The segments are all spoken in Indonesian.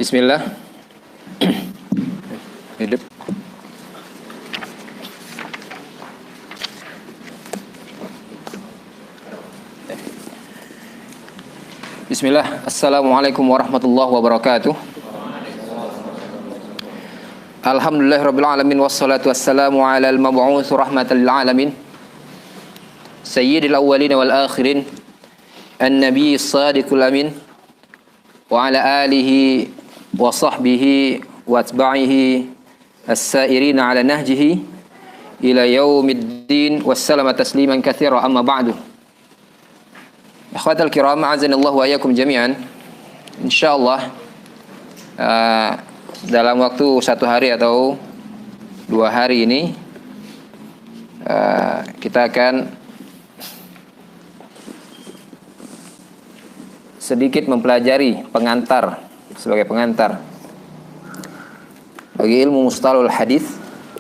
Bismillah. Hidup. Bismillah. Assalamualaikum warahmatullahi wabarakatuh. Alhamdulillahirabbil alamin wassalatu wassalamu ala al-mab'uts rahmatan lil alamin sayyidil awwalin wal akhirin an-nabiy as-sadiqul amin wa ala alihi wa sahbihi wa atba'ihi as-sa'irin ala nahjihi ila yaumiddin wassalamu tasliman katsira amma ba'du. Akhwatal kiram, a'azanallahu wa iyyakum jami'an. Insyaallah dalam waktu 1 hari atau 2 hari ini kita akan sedikit mempelajari sebagai pengantar bagi ilmu mustalahul hadis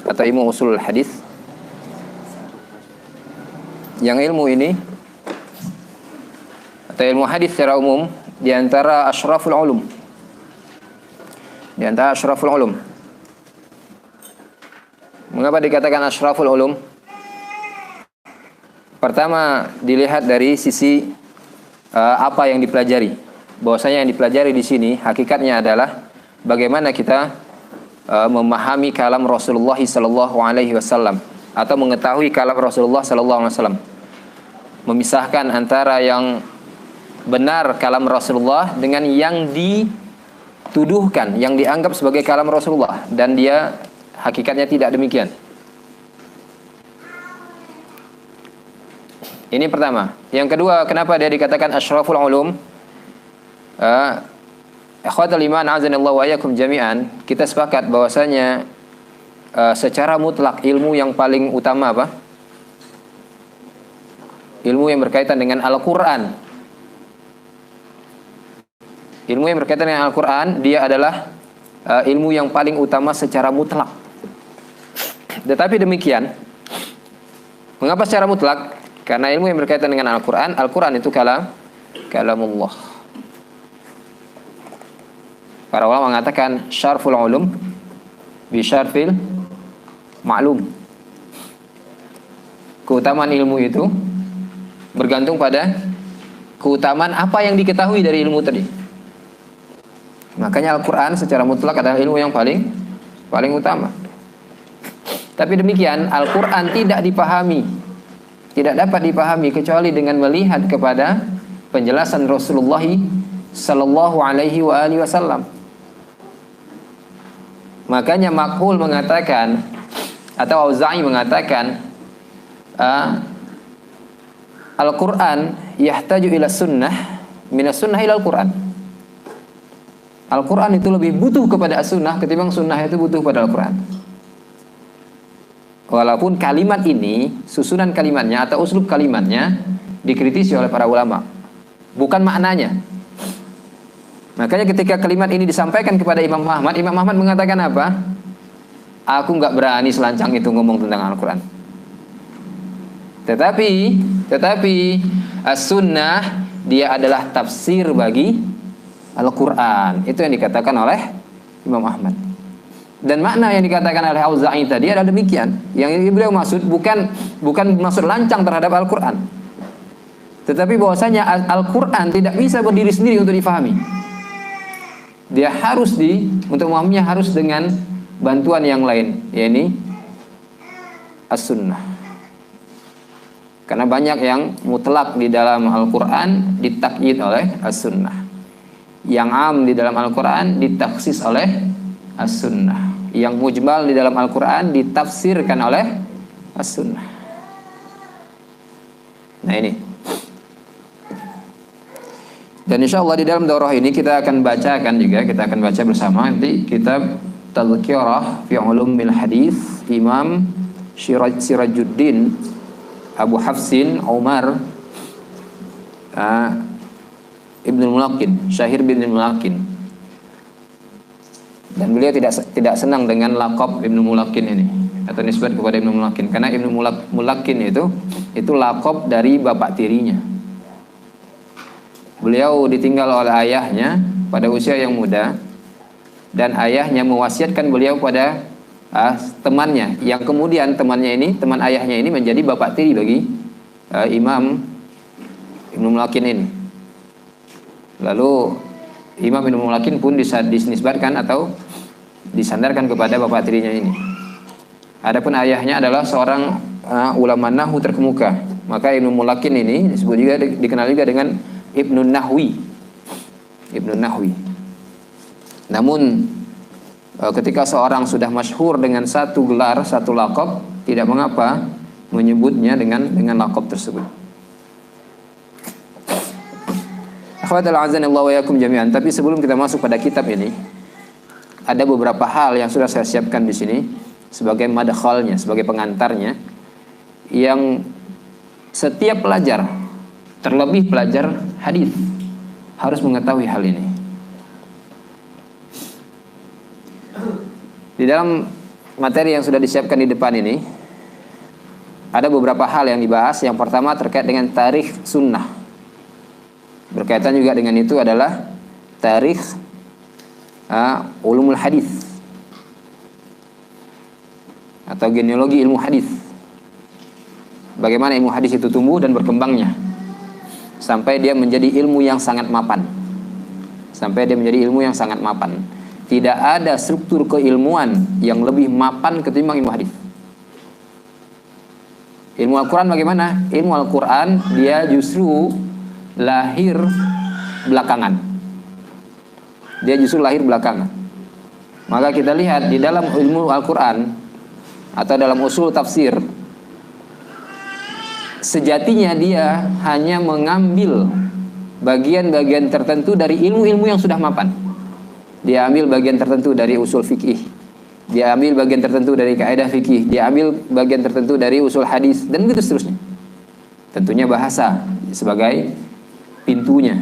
atau ilmu usulul hadis. Yang ilmu ini atau ilmu hadis secara umum di antara asyraful ulum. Mengapa dikatakan asyraful ulum? Pertama, dilihat dari sisi apa yang dipelajari. Bahwasanya yang dipelajari di sini hakikatnya adalah bagaimana kita memahami kalam Rasulullah sallallahu alaihi wasallam atau mengetahui kalam Rasulullah sallallahu alaihi wasallam. Memisahkan antara yang benar kalam Rasulullah dengan yang dituduhkan, yang dianggap sebagai kalam Rasulullah dan dia hakikatnya tidak demikian. Ini pertama. Yang kedua, kenapa dia dikatakan asyraful ulum? Ikhwatul iman, azanallahu wa iyyakum jami'an, kita sepakat bahwasanya secara mutlak ilmu yang paling utama apa? Ilmu yang berkaitan dengan Al-Qur'an. Ilmu yang berkaitan dengan Al-Quran, dia adalah ilmu yang paling utama secara mutlak. Tetapi demikian, mengapa secara mutlak? Karena ilmu yang berkaitan dengan Al-Quran, Al-Quran itu kalamullah. Para ulama mengatakan syarful ulum bi syarfil ma'lum. Keutamaan ilmu itu bergantung pada keutamaan apa yang diketahui dari ilmu tadi. Makanya Al-Quran secara mutlak adalah ilmu yang paling utama. Tapi demikian, Al-Quran tidak dapat dipahami kecuali dengan melihat kepada penjelasan Rasulullah sallallahu alaihi wasallam. Makanya Makhul mengatakan atau Auza'i mengatakan Al-Quran yahtaju ila sunnah minas sunnah ila Al-Quran. Al-Quran itu lebih butuh kepada as-sunnah ketimbang sunnah itu butuh pada Al-Quran. Walaupun kalimat ini, susunan kalimatnya atau uslub kalimatnya dikritisi oleh para ulama, bukan maknanya. Makanya ketika kalimat ini disampaikan kepada Imam Ahmad mengatakan apa? Aku nggak berani selancang itu ngomong tentang Al-Quran. Tetapi as-sunnah dia adalah tafsir bagi Al-Quran. Itu yang dikatakan oleh Imam Ahmad. Dan makna yang dikatakan oleh Auza'i tadi adalah demikian. Yang beliau maksud bukan maksud lancang terhadap Al-Quran, tetapi bahwasanya Al-Quran tidak bisa berdiri sendiri untuk difahami. Dia harus untuk memahaminya harus dengan bantuan yang lain, yakni as-sunnah. Karena banyak yang mutlak di dalam Al-Quran ditakyid oleh as-sunnah. Yang am di dalam Al-Quran ditafsis oleh as-sunnah. Yang mujmal di dalam Al-Quran ditafsirkan oleh as-sunnah. Nah ini. Dan insya Allah di dalam daurah ini kita akan baca bersama nanti kitab Tadhkirah fi Ulumil Hadis Imam Sirajuddin Abu Hafsin Umar Ibnul Mulakin, Syahir bin Mulakin. Dan beliau tidak senang dengan laqab Ibnul Mulakin ini atau nisbat kepada Ibnul Mulakin, karena Ibnul Mulakin itu laqab dari bapak tirinya. Beliau ditinggal oleh ayahnya pada usia yang muda dan ayahnya mewasiatkan beliau pada temannya, yang kemudian teman ayahnya ini menjadi bapak tiri bagi Imam Ibnu Mulakin ini. Lalu Imam Ibnu Mulakin pun dinisbatkan atau disandarkan kepada bapak tirinya ini. Adapun ayahnya adalah seorang ulama nahwu terkemuka. Maka Ibnu Mulakin ini disebut juga dikenal juga dengan Ibnu Nahwi. Ibnu Nahwi. Namun ketika seorang sudah masyhur dengan satu gelar, satu laqab, tidak mengapa menyebutnya dengan laqab tersebut. Akhwatal azanillahu wa yakum jami'an. Tapi sebelum kita masuk pada kitab ini, ada beberapa hal yang sudah saya siapkan di sini sebagai madkhalnya, sebagai pengantarnya, yang setiap pelajar, terlebih pelajar hadis, harus mengetahui hal ini. Di dalam materi yang sudah disiapkan di depan ini, ada beberapa hal yang dibahas. Yang pertama terkait dengan tarikh sunnah. Berkaitan juga dengan itu adalah tarikh ulumul hadis atau genealogi ilmu hadis. Bagaimana ilmu hadis itu tumbuh dan berkembangnya sampai dia menjadi ilmu yang sangat mapan. Tidak ada struktur keilmuan yang lebih mapan ketimbang ilmu hadis. Ilmu Al-Quran bagaimana? Ilmu Al-Quran dia justru lahir belakangan. Maka kita lihat di dalam ilmu Al-Quran atau dalam usul tafsir, sejatinya dia hanya mengambil bagian-bagian tertentu dari ilmu-ilmu yang sudah mapan. Dia ambil bagian tertentu dari usul fikih, dia ambil bagian tertentu dari kaidah fikih, dia ambil bagian tertentu dari usul hadis, dan begitu seterusnya. Tentunya bahasa sebagai pintunya.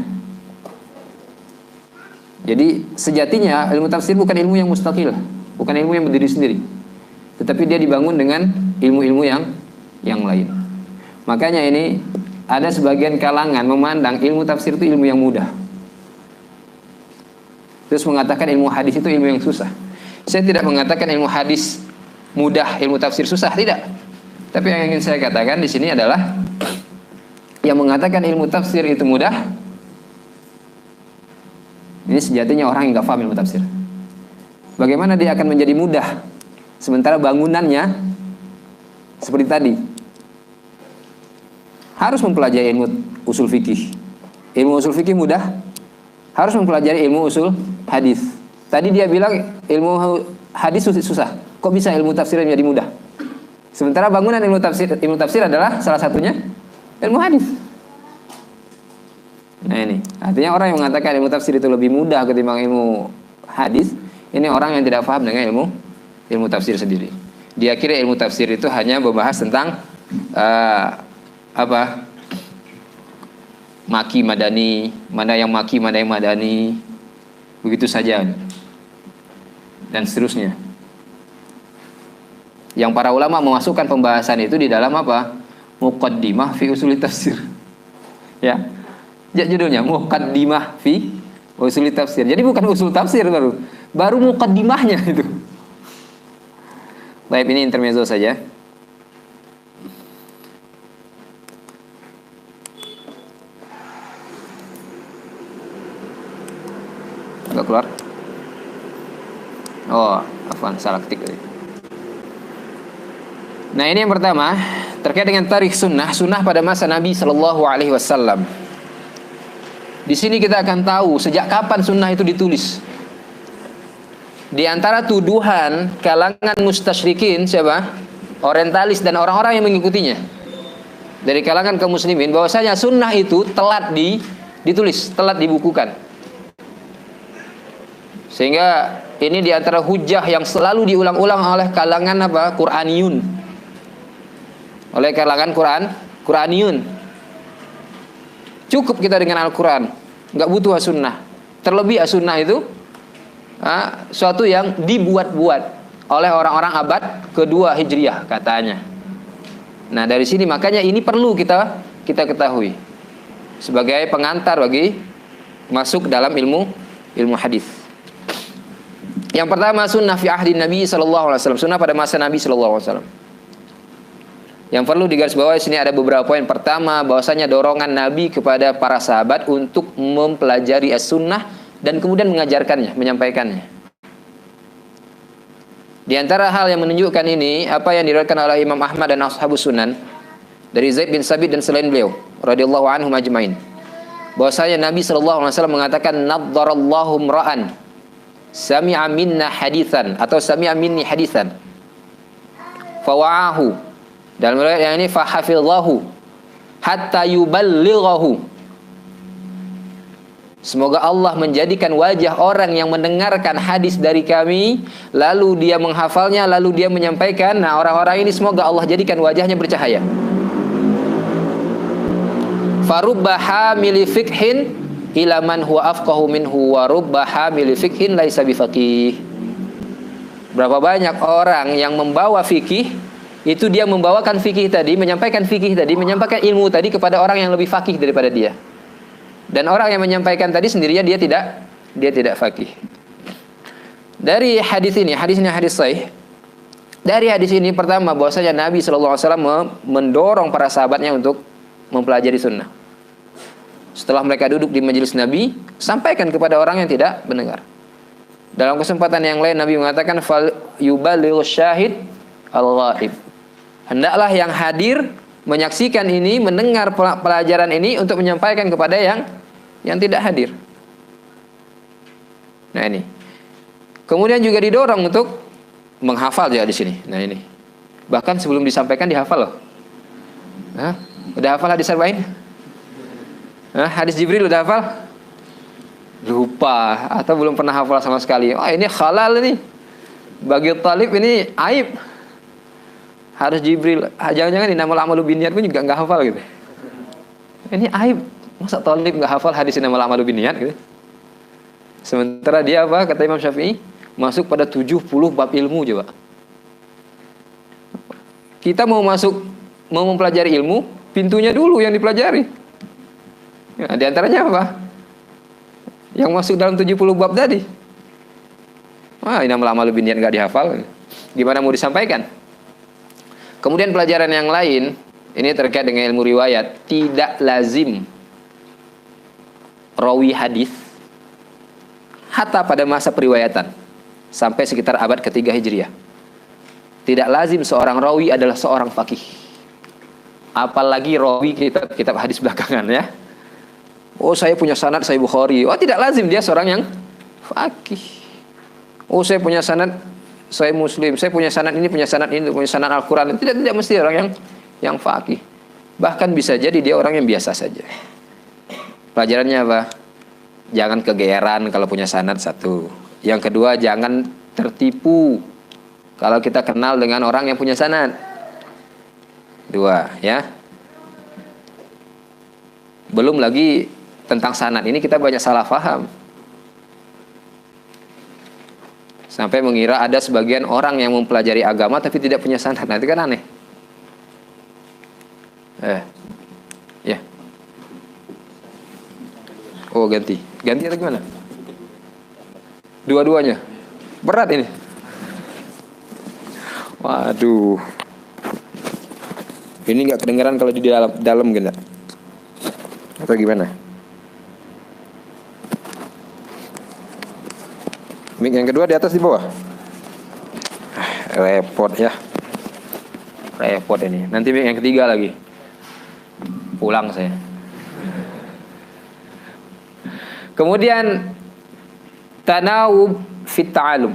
Jadi sejatinya ilmu tafsir bukan ilmu yang mustaqil, bukan ilmu yang berdiri sendiri, tetapi dia dibangun dengan ilmu-ilmu yang lain. Makanya ini ada sebagian kalangan memandang ilmu tafsir itu ilmu yang mudah, terus mengatakan ilmu hadis itu ilmu yang susah. Saya tidak mengatakan ilmu hadis mudah, ilmu tafsir susah, tidak. Tapi yang ingin saya katakan di sini adalah yang mengatakan ilmu tafsir itu mudah, ini sejatinya orang yang nggak paham ilmu tafsir. Bagaimana dia akan menjadi mudah sementara bangunannya seperti tadi? Harus mempelajari ilmu usul fikih. Ilmu usul fikih mudah, harus mempelajari ilmu usul hadis. Tadi dia bilang ilmu hadis susah. Kok bisa ilmu tafsir menjadi mudah? Sementara bangunan ilmu tafsir adalah salah satunya ilmu hadis. Nah ini, artinya orang yang mengatakan ilmu tafsir itu lebih mudah ketimbang ilmu hadis, ini orang yang tidak paham dengan ilmu tafsir sendiri. Dia kira ilmu tafsir itu hanya membahas tentang maki madani, mana yang maki, mana yang madani, begitu saja, dan seterusnya. Yang para ulama memasukkan pembahasan itu di dalam Muqaddimah fi usul tafsir. Ya, judulnya Muqaddimah fi usul tafsir. Jadi bukan usul tafsir baru muqaddimahnya itu. Baik, ini intermezzo saja. Agak keluar. Oh, afwan, salah ketik tadi. Nah, ini yang pertama terkait dengan tarikh sunnah pada masa Nabi Shallallahu Alaihi Wasallam. Di sini kita akan tahu sejak kapan sunnah itu ditulis. Di antara tuduhan kalangan mustasyrikin siapa? Orientalis dan orang-orang yang mengikutinya dari kalangan kaum muslimin, bahwasanya sunnah itu telat ditulis, telat dibukukan. Sehingga ini di antara hujah yang selalu diulang-ulang oleh kalangan Qur'aniyun. Oleh kalangan Qur'aniyun. Cukup kita dengan Al-Quran, nggak butuh as-sunnah. Terlebih as-sunnah itu suatu yang dibuat-buat oleh orang-orang abad kedua Hijriah katanya. Nah, dari sini makanya ini perlu kita ketahui sebagai pengantar bagi masuk dalam ilmu hadis. Yang pertama sunnah fi ahdi Nabi sallallahu alaihi wasallam, sunnah pada masa Nabi sallallahu alaihi wasallam. Yang perlu digarisbawahi sini ada beberapa poin. Pertama, bahwasanya dorongan Nabi kepada para sahabat untuk mempelajari as-sunnah dan kemudian mengajarkannya, menyampaikannya. Di antara hal yang menunjukkan ini, apa yang diriwayatkan oleh Imam Ahmad dan Ashabus Sunan dari Zaid bin Sabit dan selain beliau radhiyallahu anhum ajmain, bahwasanya Nabi sallallahu alaihi wasallam mengatakan naddarallahu imra'an sami'a minna haditsan atau sami'a minni haditsan fawa'ahu. Dalam riwayat yang ini fahafidhahu hatta yuballighahu. Semoga Allah menjadikan wajah orang yang mendengarkan hadis dari kami, lalu dia menghafalnya, lalu dia menyampaikan. Nah, orang-orang ini semoga Allah jadikan wajahnya bercahaya. Farubba hamili fiqhin ila man huwa afqahu minhu wa rubba hamili fiqhin laisa bifaqih. Berapa banyak orang yang membawa fikih, itu dia membawakan fikih tadi, menyampaikan fikih tadi, menyampaikan ilmu tadi kepada orang yang lebih fakih daripada dia. Dan orang yang menyampaikan tadi sendirinya dia tidak fakih. Dari hadis ini hadis sahih. Dari hadis ini pertama bahwasanya Nabi sallallahu alaihi wasallam mendorong para sahabatnya untuk mempelajari sunnah. Setelah mereka duduk di majelis Nabi, sampaikan kepada orang yang tidak mendengar. Dalam kesempatan yang lain Nabi mengatakan fal yuballigh syahid al-ghaib. Hendaklah yang hadir menyaksikan ini, mendengar pelajaran ini untuk menyampaikan kepada yang tidak hadir. Nah ini. Kemudian juga didorong untuk menghafal juga di sini. Nah ini. Bahkan sebelum disampaikan dihafal loh. Hah? Udah hafal hadis arba'in? Hah? Hadis Jibril udah hafal? Lupa atau belum pernah hafal sama sekali. Oh ini halal nih. Bagi talib ini aib. Harus Jibril. Jangan-jangan innamal a'malu binniyat pun juga nggak hafal gitu. Ini aib. Masa talib nggak hafal hadis innamal a'malu binniyat gitu. Sementara dia apa? Kata Imam Syafi'i, masuk pada 70 bab ilmu coba. Kita mau mempelajari ilmu, pintunya dulu yang dipelajari. Nah, di antaranya apa? Yang masuk dalam 70 bab tadi. Wah, innamal a'malu binniyat nggak dihafal. Gimana mau disampaikan? Kemudian pelajaran yang lain, ini terkait dengan ilmu riwayat. Tidak lazim rawi hadis hatta pada masa periwayatan sampai sekitar abad ketiga Hijriah. Tidak lazim seorang rawi adalah seorang faqih. Apalagi rawi kitab hadis belakangan ya. Oh saya punya sanad Sahih Bukhari. Oh tidak lazim dia seorang yang faqih. Oh saya punya sanad Sahih Muslim, saya punya sanad ini, punya sanad Al-Quran. Tidak mesti orang yang faqih. Bahkan bisa jadi dia orang yang biasa saja. Pelajarannya apa? Jangan kegeeran kalau punya sanad satu. Yang kedua, jangan tertipu kalau kita kenal dengan orang yang punya sanad. Dua, ya. Belum lagi tentang sanad ini kita banyak salah paham. Sampai mengira ada sebagian orang yang mempelajari agama tapi tidak punya sanad. Nah, itu kan aneh. Ya. Oh, ganti atau gimana? Dua-duanya. Berat ini. Waduh. Ini nggak kedengeran kalau di dalam gitu. Atau gimana? Mic yang kedua di atas di bawah. Repot ya. Repot ini. Nanti mic yang ketiga lagi. Pulang saya. Kemudian tanawub fit ta'alum.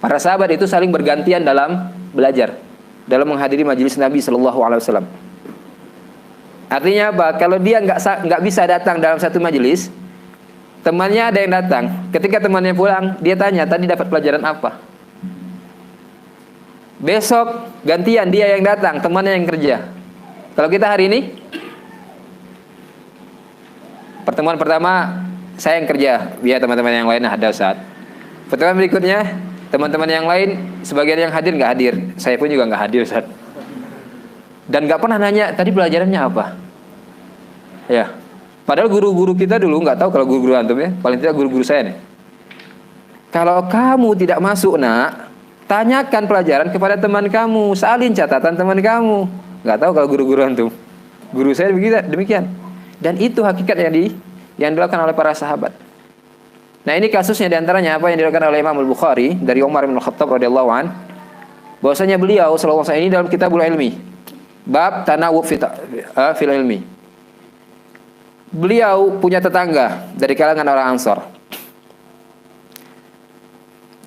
Para sahabat itu saling bergantian dalam belajar, dalam menghadiri majelis Nabi sallallahu alaihi wasallam. Artinya apa? Kalau dia nggak bisa datang dalam satu majelis, temannya ada yang datang. Ketika temannya pulang, dia tanya, tadi dapat pelajaran apa? Besok gantian dia yang datang, temannya yang kerja. Kalau kita hari ini, pertemuan pertama saya yang kerja, biar teman-teman yang lain ada saat. Pertemuan berikutnya, teman-teman yang lain sebagian yang hadir nggak hadir, saya pun juga nggak hadir saat. Dan nggak pernah nanya tadi pelajarannya apa. Ya. Padahal guru-guru kita dulu nggak tahu kalau guru-guru antum ya, paling tidak guru-guru saya nih. Kalau kamu tidak masuk, nak, tanyakan pelajaran kepada teman kamu, salin catatan teman kamu. Nggak tahu kalau guru-guru antum. Guru saya begitu, demikian. Dan itu hakikat yang dilakukan oleh para sahabat. Nah, ini kasusnya diantaranya apa yang dilakukan oleh Imam Al-Bukhari dari Umar bin Khattab radhiyallahu an. Bahwasanya beliau sallallahu alaihi wasallam ini dalam Kitabul Ilmi, bab tanawub fil ilmi. Beliau punya tetangga dari kalangan orang Ansor.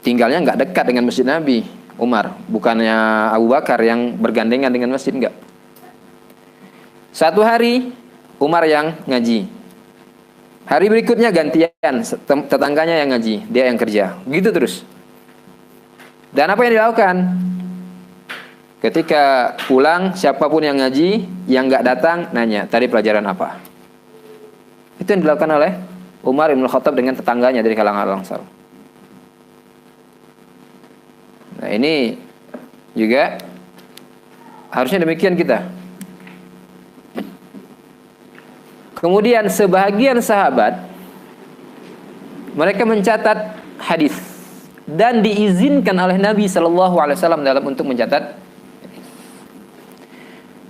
Tinggalnya nggak dekat dengan masjid Nabi. Umar, bukannya Abu Bakar yang bergandengan dengan masjid, enggak. Satu hari Umar yang ngaji. Hari berikutnya gantian, tetangganya yang ngaji, dia yang kerja. Begitu terus. Dan apa yang dilakukan? Ketika pulang, siapapun yang ngaji, yang nggak datang, nanya, tadi pelajaran apa? Itu yang dilakukan oleh Umar bin Khattab dengan tetangganya dari kalangan Ansar. Nah, ini juga harusnya demikian kita. Kemudian sebahagian sahabat mereka mencatat hadis dan diizinkan oleh Nabi sallallahu alaihi wasallam dalam untuk mencatat.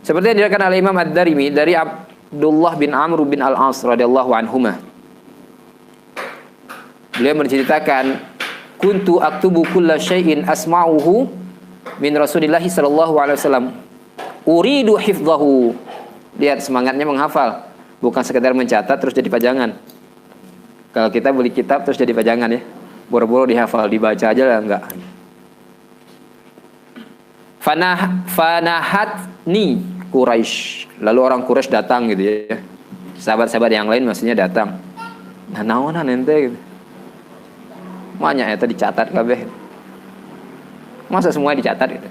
Seperti yang diriwayatkan oleh Imam Ad-Darimi dari Abdullah bin Amr bin Al-As radhiyallahu anhuma. Beliau menceritakan, "Kuntu aktubu kulla syai'in asma'uhu min Rasulillah sallallahu alaihi wasallam. Uridu hifdhahu." Lihat semangatnya menghafal. Bukan sekedar mencatat terus jadi pajangan. Kalau kita beli kitab terus jadi pajangan ya, boro-boro dihafal, dibaca aja lah enggak. Fanahatni Quraisy. Lalu orang Quraisy datang gitu ya. Sahabat-sahabat yang lain maksudnya datang. Nah, naonan ente gitu. Banyak eta dicatat kabeh. Masa semuanya dicatat gitu.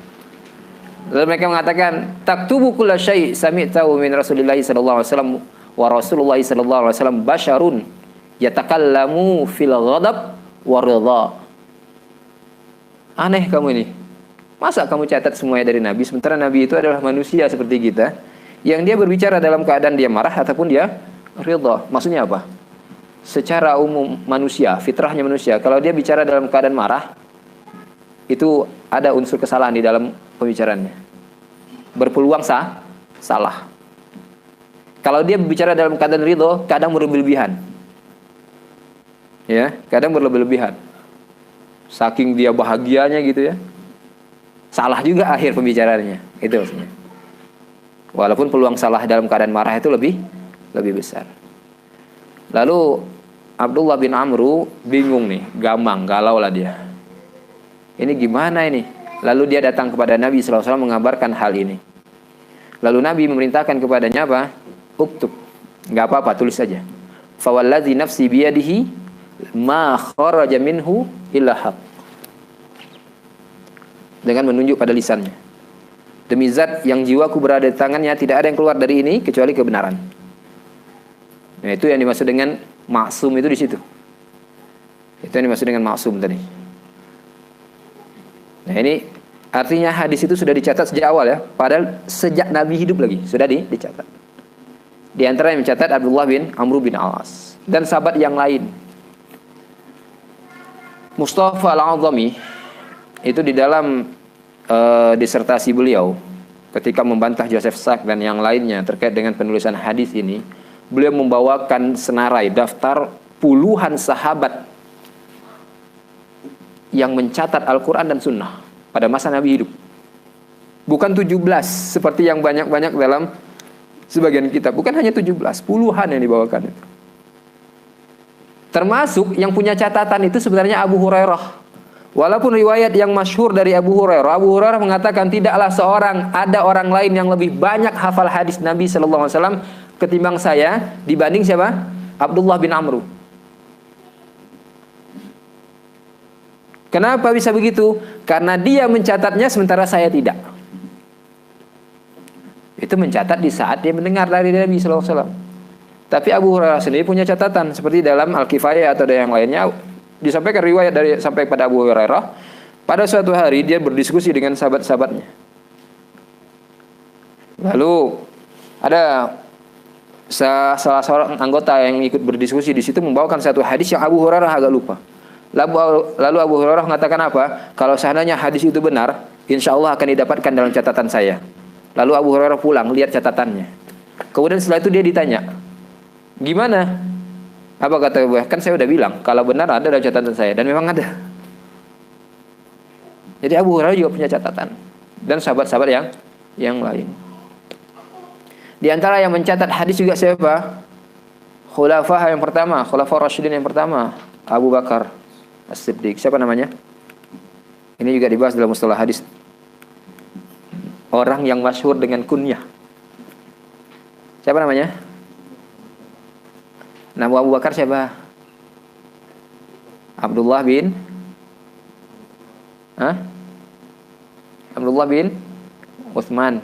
Lalu mereka mengatakan, "Taktubu kulla syai' sami'tahu min Rasulillah sallallahu alaihi wasallam." Wa Rasulullah sallallahu alaihi wasallam basyarun yatakallamu fil ghadab wa ridha. Aneh kamu ini. Masa kamu catat semuanya dari Nabi sementara Nabi itu adalah manusia seperti kita yang dia berbicara dalam keadaan dia marah ataupun dia ridha. Maksudnya apa? Secara umum manusia, fitrahnya manusia, kalau dia bicara dalam keadaan marah itu ada unsur kesalahan di dalam pembicaraannya. Berpeluang salah. Kalau dia bicara dalam keadaan ridho, kadang berlebihan. Ya, kadang berlebihan. Saking dia bahagianya gitu ya. Salah juga akhir pembicaraannya. Itu maksudnya. Walaupun peluang salah dalam keadaan marah itu lebih besar. Lalu Abdullah bin Amru bingung nih, gamang, galau lah dia. Ini gimana ini? Lalu dia datang kepada Nabi sallallahu alaihi wasallam mengabarkan hal ini. Lalu Nabi memerintahkan kepadanya apa? Uktub, nggak apa-apa, tulis saja. Fawalladzi nafsi biyadihi ma kharaja minhu illa haq. Dengan menunjuk pada lisannya. Demi zat yang jiwaku berada di tangannya, tidak ada yang keluar dari ini kecuali kebenaran. Nah, itu yang dimaksud dengan maksum itu di situ. Itu yang dimaksud dengan maksum tadi. Nah, ini artinya hadis itu sudah dicatat sejak awal ya, padahal sejak Nabi hidup lagi sudah dicatat. Di antara yang mencatat Abdullah bin Amr bin Al-As dan sahabat yang lain. Mustafa Al-Azami itu di dalam disertasi beliau ketika membantah Joseph Sachs dan yang lainnya terkait dengan penulisan hadis ini, beliau membawakan senarai daftar puluhan sahabat yang mencatat Al-Quran dan Sunnah pada masa Nabi hidup. Bukan 17 seperti yang banyak-banyak dalam sebagian kitab, bukan hanya 17, puluhan yang dibawakan itu. Termasuk yang punya catatan itu sebenarnya Abu Hurairah. Walaupun riwayat yang masyhur dari Abu Hurairah mengatakan tidaklah ada orang lain yang lebih banyak hafal hadis Nabi sallallahu alaihi wasallam ketimbang saya dibanding siapa? Abdullah bin Amr. Kenapa bisa begitu? Karena dia mencatatnya sementara saya tidak. Itu mencatat di saat dia mendengar dari Nabi sallallahu alaihi wasallam. Tapi Abu Hurairah sendiri punya catatan seperti dalam Al-Kifayah atau yang lainnya. Disampaikan riwayat sampai pada Abu Hurairah, pada suatu hari dia berdiskusi dengan sahabat-sahabatnya. Lalu ada salah seorang anggota yang ikut berdiskusi di situ membawakan satu hadis yang Abu Hurairah agak lupa. Lalu Abu Hurairah mengatakan apa? Kalau seandainya hadis itu benar, insya Allah akan didapatkan dalam catatan saya. Lalu Abu Hurairah pulang, lihat catatannya. Kemudian setelah itu dia ditanya, gimana? Apa kata Abu Hurairah? Kan saya udah bilang, kalau benar ada dalam catatan saya. Dan memang ada. Jadi Abu Hurairah juga punya catatan. Dan sahabat-sahabat yang lain. Di antara yang mencatat hadis juga siapa? Khulafah yang pertama, Khulafah Rasyidin yang pertama, Abu Bakar As-Siddiq. Siapa namanya? Ini juga dibahas dalam mustalah hadis. Orang yang masyhur dengan kunyah. Siapa namanya? Nama Abu Bakar siapa? Abdullah bin Abdullah bin Utsman.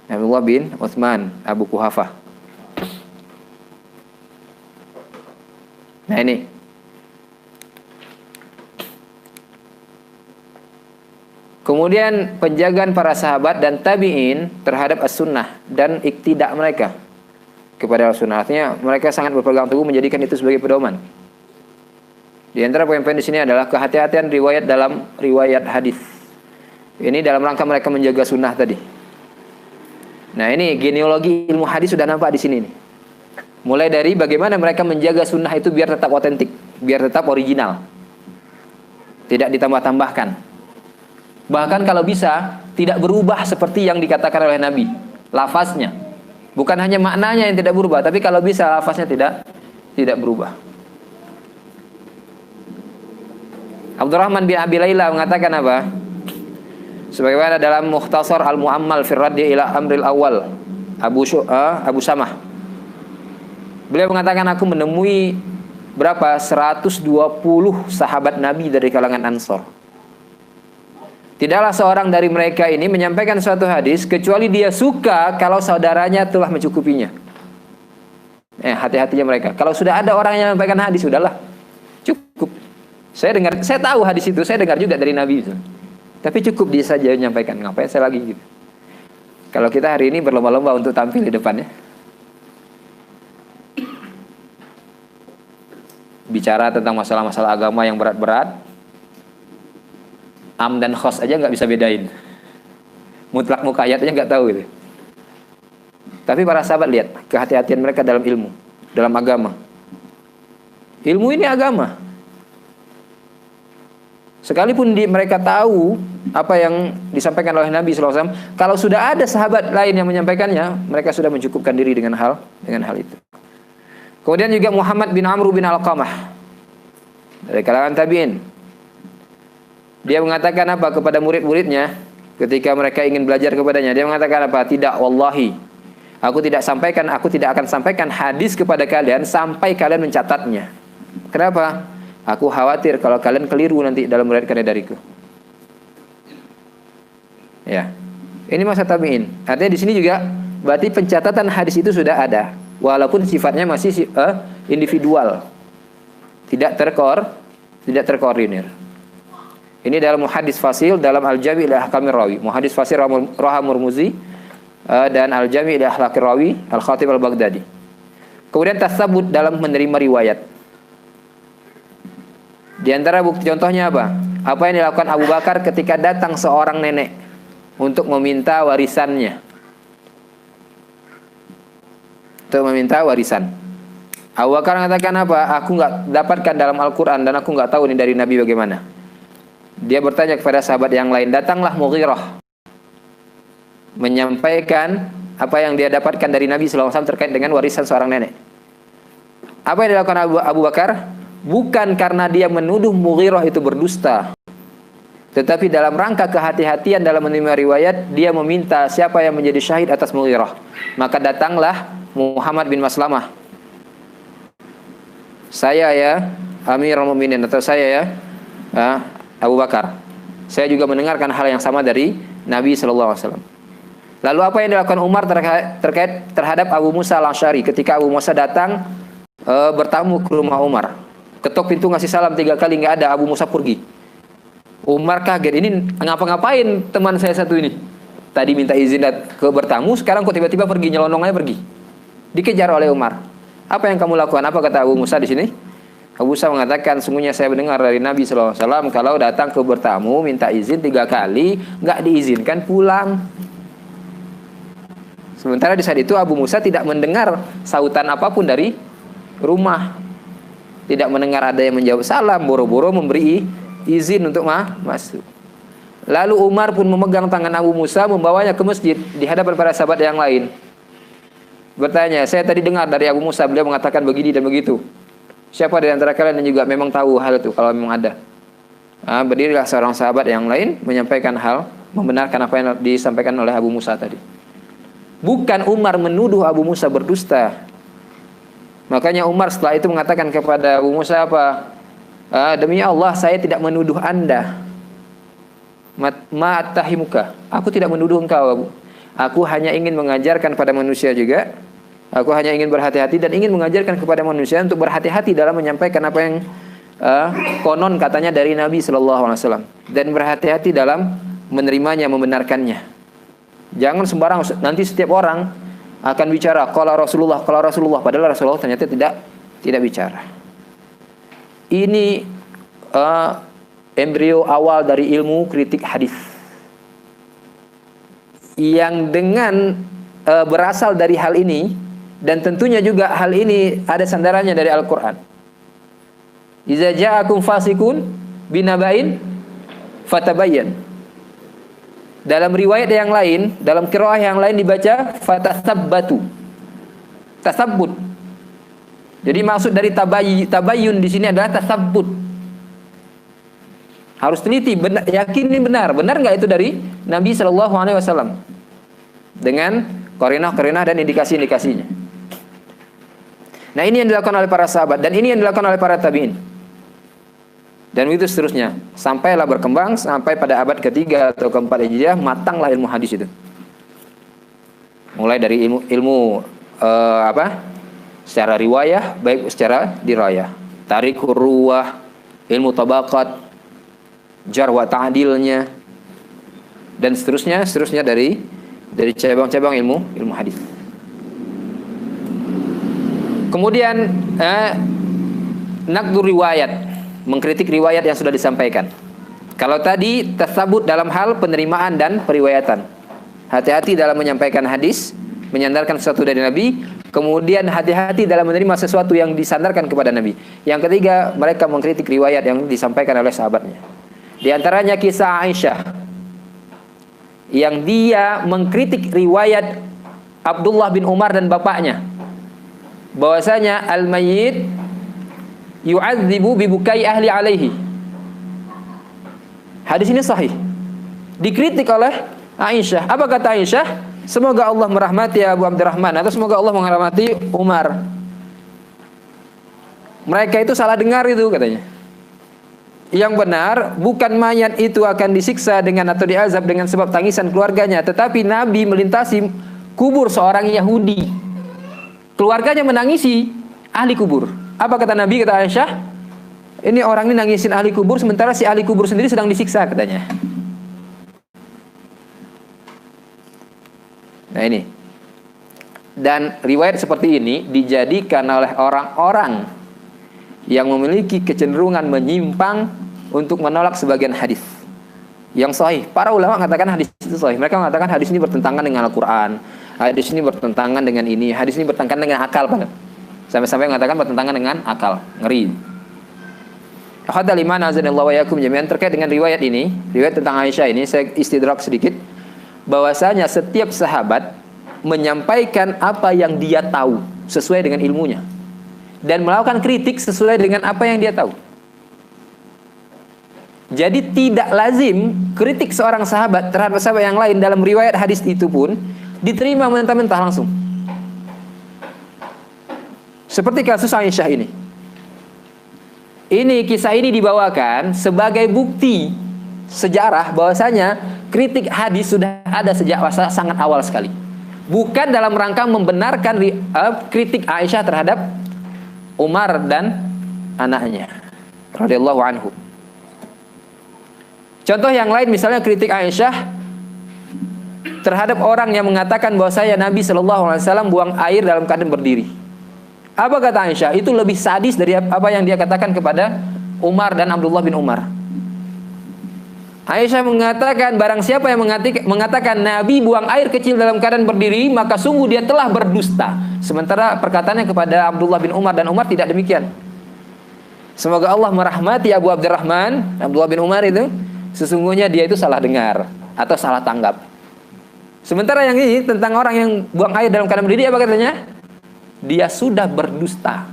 Abdullah bin Utsman Abu Kuhafah. Nah ini. Kemudian penjagaan para sahabat dan tabi'in terhadap as-sunnah dan iktidak mereka kepada as-sunnah. Artinya mereka sangat berpegang teguh menjadikan itu sebagai pedoman. Di antara poin-poin di sini adalah kehati-hatian riwayat dalam riwayat hadis. Ini dalam rangka mereka menjaga sunnah tadi. Nah ini genealogi ilmu hadis sudah nampak di sini nih. Mulai dari bagaimana mereka menjaga sunnah itu biar tetap otentik, biar tetap original, tidak ditambah-tambahkan. Bahkan kalau bisa tidak berubah seperti yang dikatakan oleh Nabi, lafaznya. Bukan hanya maknanya yang tidak berubah, tapi kalau bisa lafaznya tidak berubah. Abdurrahman bin Abi Layla mengatakan apa? Sebagaimana dalam Mukhtasar Al-Mu'ammal fi Raddi ila Amril Awal, Abu Samah. Beliau mengatakan, aku menemui berapa? 120 sahabat Nabi dari kalangan Ansor. Tidaklah seorang dari mereka ini menyampaikan suatu hadis kecuali dia suka kalau saudaranya telah mencukupinya. Hati-hatinya mereka. Kalau sudah ada orang yang menyampaikan hadis, sudahlah, cukup. Saya tahu hadis itu, saya dengar juga dari Nabi itu. Tapi cukup dia saja menyampaikan. Ngapain saya lagi gitu? Kalau kita hari ini berlomba-lomba untuk tampil di depannya, bicara tentang masalah-masalah agama yang berat-berat, am dan khos aja nggak bisa bedain, mutlak muqayyad aja nggak tahu gitu. Tapi para sahabat lihat kehati-hatian mereka dalam ilmu, dalam agama. Ilmu ini agama. Sekalipun mereka tahu apa yang disampaikan oleh Nabi SAW, kalau sudah ada sahabat lain yang menyampaikannya, mereka sudah mencukupkan diri dengan hal itu. Kemudian juga Muhammad bin Amr bin Alqamah dari kalangan tabi'in. Dia mengatakan apa kepada murid-muridnya ketika mereka ingin belajar kepadanya? Dia mengatakan apa? Tidak, wallahi, aku tidak akan sampaikan hadis kepada kalian sampai kalian mencatatnya. Kenapa? Aku khawatir kalau kalian keliru nanti dalam meriwayatkannya dariku. Ya. Ini masa tabi'in. Artinya di sini juga berarti pencatatan hadis itu sudah ada, walaupun sifatnya masih individual. Tidak terkoordinir. Ini dalam Muhaddits Fasil dalam Al-Jami' li Ahkamir Rawi. Muhaddits Fasil Raha Murmuzi dan Al-Jami' li Akhlaqir Rawi Al-Khatib Al-Baghdadi. Kemudian tasabut dalam menerima riwayat. Di antara bukti contohnya apa? Apa yang dilakukan Abu Bakar ketika datang seorang nenek untuk meminta warisannya. Untuk meminta warisan. Abu Bakar mengatakan apa? Aku nggak dapatkan dalam Al-Quran dan aku nggak tahu ini dari Nabi bagaimana. Dia bertanya kepada sahabat yang lain. Datanglah Mughirah menyampaikan apa yang dia dapatkan dari Nabi SAW terkait dengan warisan seorang nenek. Apa yang dilakukan Abu Bakar? Bukan karena dia menuduh Mughirah itu berdusta, tetapi dalam rangka kehati-hatian dalam menerima riwayat, dia meminta siapa yang menjadi syahid atas Mughirah. Maka datanglah Muhammad bin Maslamah. Saya ya Amirul Mukminin, atau saya ya Abu Bakar. Saya juga mendengarkan hal yang sama dari Nabi SAW. Lalu apa yang dilakukan Umar terkait terhadap Abu Musa Al-Asy'ari ketika Abu Musa datang bertamu ke rumah Umar? Ketok pintu ngasih salam 3 kali, nggak ada. Abu Musa pergi. Umar kaget, ini ngapa-ngapain teman saya satu ini? Tadi minta izin ke bertamu, sekarang kok tiba-tiba pergi, nyelonong aja pergi. Dikejar oleh Umar. Apa yang kamu lakukan? Apa kata Abu Musa di sini? Abu Musa mengatakan, sungguhnya saya mendengar dari Nabi SAW kalau datang ke bertamu minta izin 3 kali, nggak diizinkan pulang. Sementara di saat itu Abu Musa tidak mendengar sautan apapun dari rumah, tidak mendengar ada yang menjawab salam, boro-boro memberi izin untuk masuk. Lalu Umar pun memegang tangan Abu Musa, membawanya ke masjid di hadapan para sahabat yang lain. Bertanya, saya tadi dengar dari Abu Musa, beliau mengatakan begini dan begitu. Siapa di antara kalian yang juga memang tahu hal itu kalau memang ada? Berdirilah seorang sahabat yang lain menyampaikan hal, membenarkan apa yang disampaikan oleh Abu Musa tadi. Bukan Umar menuduh Abu Musa berdusta. Makanya Umar setelah itu mengatakan kepada Abu Musa apa? Demi Allah saya tidak menuduh Anda. Ma'atahimuka. Aku tidak menuduh engkau, Abu. Aku hanya ingin mengajarkan pada manusia juga. Aku hanya ingin berhati-hati dan ingin mengajarkan kepada manusia untuk berhati-hati dalam menyampaikan apa yang konon katanya dari Nabi SAW, dan berhati-hati dalam menerimanya, membenarkannya. Jangan sembarang, nanti setiap orang akan bicara qala Rasulullah, padahal Rasulullah ternyata tidak bicara. Ini embrio awal dari ilmu kritik hadis yang dengan berasal dari hal ini. Dan tentunya juga hal ini ada sandarannya dari Al-Quran. Iza ja'akum fasikun binaba'in fatabayyan. Dalam riwayat yang lain, dalam qiraah yang lain dibaca fatasabbatu. Tasabbut. Jadi maksud dari tabayyun di sini adalah tasabbut. Harus teliti, yakin ini benar. Benar enggak itu dari Nabi SAW? Dengan qarinah-qarinah dan indikasi-indikasinya. Nah, ini yang dilakukan oleh para sahabat dan ini yang dilakukan oleh para tabi'in. Dan itu seterusnya. Sampailah berkembang sampai pada abad ketiga atau keempat Hijriah, matanglah ilmu hadis itu. Mulai dari ilmu secara riwayah, baik secara dirayah. Tarikhur ruwah, ilmu tabaqat, jar wa ta'dilnya, dan seterusnya dari cabang-cabang ilmu hadis. Kemudian naqdur riwayat, mengkritik riwayat yang sudah disampaikan. Kalau tadi tasabut dalam hal penerimaan dan periwayatan. Hati-hati dalam menyampaikan hadis, menyandarkan sesuatu dari Nabi. Kemudian hati-hati dalam menerima sesuatu yang disandarkan kepada Nabi. Yang ketiga, mereka mengkritik riwayat yang disampaikan oleh sahabatnya. Di antaranya kisah Aisyah, yang dia mengkritik riwayat Abdullah bin Umar dan bapaknya, bahwasanya al-mayyit yu'adzibu bibukai ahli alaihi. Hadis ini sahih. Dikritik oleh Aisyah. Apa kata Aisyah? Semoga Allah merahmati Abu Abdurrahman, atau semoga Allah merahmati Umar. Mereka itu salah dengar itu katanya. Yang benar bukan mayat itu akan disiksa dengan atau diazab dengan sebab tangisan keluarganya, tetapi Nabi melintasi kubur seorang Yahudi. Keluarganya menangisi ahli kubur. Apa kata Nabi, kata Aisyah? Ini orang ini nangisin ahli kubur, sementara si ahli kubur sendiri sedang disiksa katanya. Nah ini. Dan riwayat seperti ini dijadikan oleh orang-orang yang memiliki kecenderungan menyimpang untuk menolak sebagian hadis yang sahih. Para ulama mengatakan hadis itu sahih. Mereka mengatakan hadis ini bertentangan dengan Al-Quran, hadis ini bertentangan dengan ini, hadis ini bertentangan dengan akal. Sampai-sampai mengatakan bertentangan dengan akal. Ngeri. Hadza liman azanallahu wa yakum jami'an. Terkait dengan riwayat ini, riwayat tentang Aisyah ini, saya istidrak sedikit, bahwasanya setiap sahabat menyampaikan apa yang dia tahu sesuai dengan ilmunya dan melakukan kritik sesuai dengan apa yang dia tahu. Jadi tidak lazim kritik seorang sahabat terhadap sahabat yang lain dalam riwayat hadis itu pun diterima mentah-mentah langsung. Seperti kasus Aisyah ini. Kisah ini dibawakan sebagai bukti sejarah bahwasanya kritik hadis sudah ada sejak masa sangat awal sekali. Bukan dalam rangka membenarkan kritik Aisyah terhadap Umar dan anaknya radhiyallahu anhu. Contoh yang lain misalnya kritik Aisyah terhadap orang yang mengatakan bahwasanya Nabi SAW buang air dalam keadaan berdiri. Apa kata Aisyah? Itu lebih sadis dari apa yang dia katakan kepada Umar dan Abdullah bin Umar. Aisyah mengatakan, barang siapa yang mengatakan Nabi buang air kecil dalam keadaan berdiri, maka sungguh dia telah berdusta. Sementara perkataannya kepada Abdullah bin Umar dan Umar tidak demikian. Semoga Allah merahmati Abu Abdurrahman, Abdullah bin Umar itu, sesungguhnya dia itu salah dengar atau salah tanggap. Sementara yang ini tentang orang yang buang air dalam keadaan berdiri, apa katanya? Dia sudah berdusta.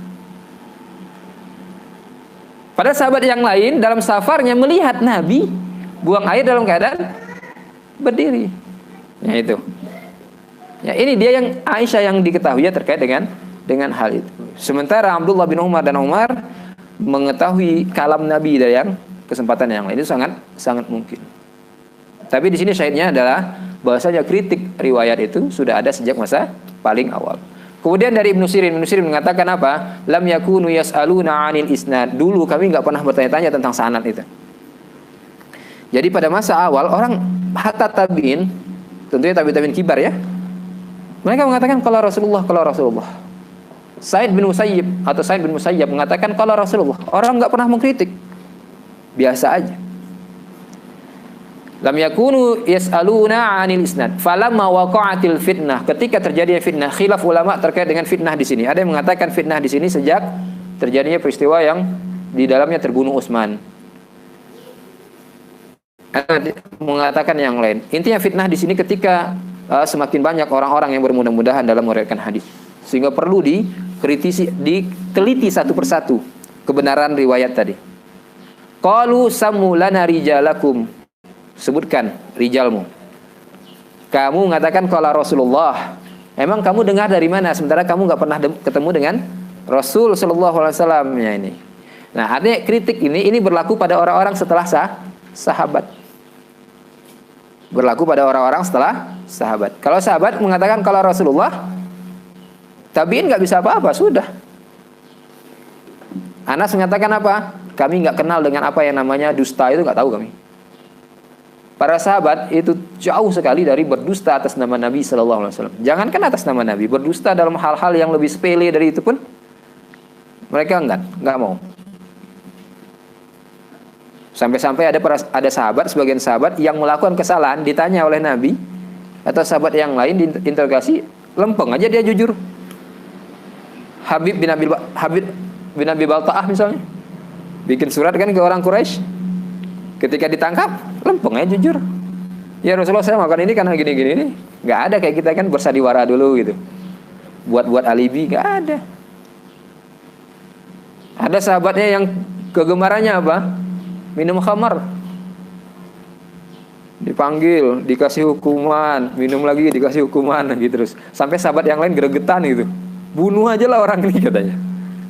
Pada sahabat yang lain dalam safarnya melihat Nabi buang air dalam keadaan berdiri. Ya itu. Ya ini dia yang Aisyah yang diketahui terkait dengan hal itu. Sementara Abdullah bin Umar dan Umar mengetahui kalam Nabi dari yang kesempatan yang lain itu sangat mungkin. Tapi di sini syahidnya adalah bahwasanya kritik riwayat itu sudah ada sejak masa paling awal. Kemudian dari Ibnu Sirin mengatakan apa? Lam yakunu yas'aluna 'anil isnad. Dulu kami enggak pernah bertanya-tanya tentang sanad itu. Jadi pada masa awal orang hatta tabi'in, tentunya tabi'in kibar ya. Mereka mengatakan kalau Rasulullah. Sa'id bin Musayyib mengatakan kalau Rasulullah. Orang enggak pernah mengkritik. Biasa aja. Lam yakunu yas'aluna 'anil isnad. Falamma waqa'atil fitnah, ketika terjadi fitnah, khilaf ulama terkait dengan fitnah di sini. Ada yang mengatakan fitnah di sini sejak terjadinya peristiwa yang di dalamnya terbunuh Utsman. Ada mengatakan yang lain. Intinya fitnah di sini ketika semakin banyak orang-orang yang bermudah-mudahan dalam meriwayatkan hadis. Sehingga perlu diteliti satu persatu kebenaran riwayat tadi. Qalu sammu lana rijalakum. Sebutkan rijalmu. Kamu mengatakan qala Rasulullah. Emang kamu dengar dari mana? Sementara kamu nggak pernah ketemu dengan Rasul sallallahu alaihi wasallam ya ini. Nah, artinya kritik ini berlaku pada orang-orang setelah sahabat. Berlaku pada orang-orang setelah sahabat. Kalau sahabat mengatakan qala Rasulullah, tabi'in nggak bisa apa-apa, sudah. Anas mengatakan apa? Kami nggak kenal dengan apa yang namanya dusta, itu nggak tahu kami. Para sahabat itu jauh sekali dari berdusta atas nama Nabi Sallallahu Alaihi Wasallam. Jangankan atas nama Nabi, berdusta dalam hal-hal yang lebih sepele dari itu pun mereka nggak mau. Sampai-sampai ada sahabat, sebagian sahabat yang melakukan kesalahan ditanya oleh Nabi atau sahabat yang lain diinterogasi, lempeng aja dia jujur. Habib bin Abi Balta'ah misalnya, bikin surat kan ke orang Quraisy. Ketika ditangkap, lempeng aja jujur. Ya Rasulullah, saya makan ini karena gini-gini ini. Nggak ada kayak kita kan bersandiwara dulu gitu. Buat alibi, nggak ada. Ada sahabatnya yang kegemarannya apa? Minum khamar. Dipanggil, dikasih hukuman, minum lagi dikasih hukuman gitu terus. Sampai sahabat yang lain gregetan gitu. Bunuh aja lah orang ini katanya.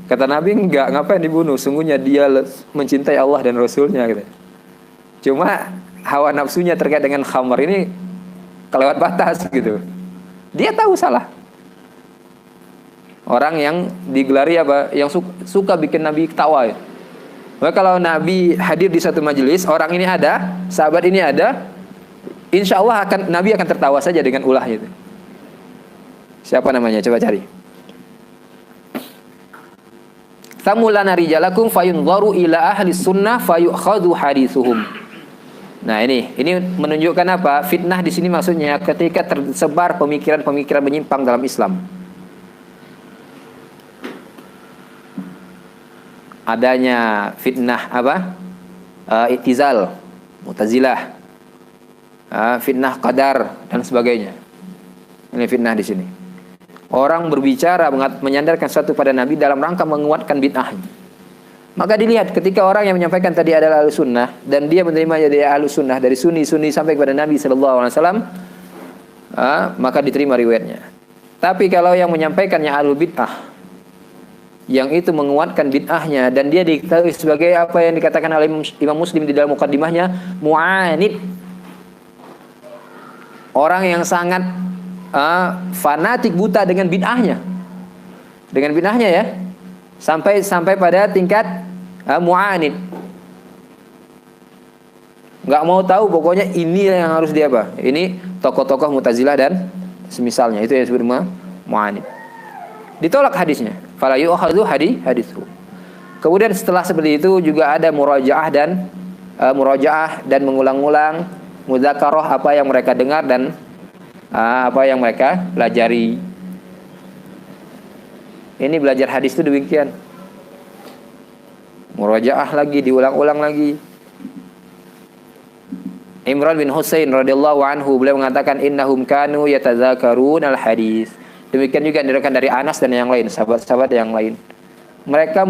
Kata Nabi, enggak, ngapain dibunuh? Sungguhnya dia mencintai Allah dan Rasulnya gitu. Cuma hawa nafsunya terkait dengan khamar ini kelewat batas gitu. Dia tahu salah. Orang yang digelari apa? Yang suka bikin Nabi ketawa ya. Maka kalau Nabi hadir di satu majelis, orang ini ada, sahabat ini ada, insya Allah Nabi akan tertawa saja dengan ulahnya itu. Siapa namanya? Coba cari. Tamulana rijalakum fayunzaru ila ahli sunnah fayukhadhu hadithuhum. Nah ini menunjukkan apa? Fitnah di sini maksudnya ketika tersebar pemikiran-pemikiran menyimpang dalam Islam. Adanya fitnah apa? I'tizal, Mu'tazilah, fitnah qadar dan sebagainya. Ini fitnah di sini. Orang berbicara menyandarkan sesuatu pada Nabi dalam rangka menguatkan bid'ahnya. Maka dilihat ketika orang yang menyampaikan tadi adalah Ahlus Sunnah dan dia menerima jadi Ahlus Sunnah dari sunni sampai kepada Nabi sallallahu alaihi wasallam, maka diterima riwayatnya. Tapi kalau yang menyampaikannya Ahlul Bid'ah, yang itu menguatkan bid'ahnya dan dia diketahui sebagai apa yang dikatakan oleh Imam Muslim di dalam muqaddimahnya, mu'anid. Orang yang sangat fanatik buta dengan bid'ahnya. Dengan bid'ahnya ya. Sampai pada tingkat mu'anid. Nggak mau tahu, pokoknya ini yang harus dia apa? Ini tokoh-tokoh Mu'tazilah dan semisalnya, itu yang disebut mu'anid. Ditolak hadisnya. fala yu'khadhu hadithu. Kemudian setelah seperti itu juga ada murajaah dan mengulang-ulang mudzakarah apa yang mereka dengar dan apa yang mereka pelajari. Ini belajar hadis itu demikian. Murajaah lagi, diulang-ulang lagi. Imran bin Husain radhiyallahu anhu beliau mengatakan innahum kanu yatadzakarun al-hadis. Demikian juga diriwayatkan dari Anas dan yang lain, sahabat-sahabat yang lain. Mereka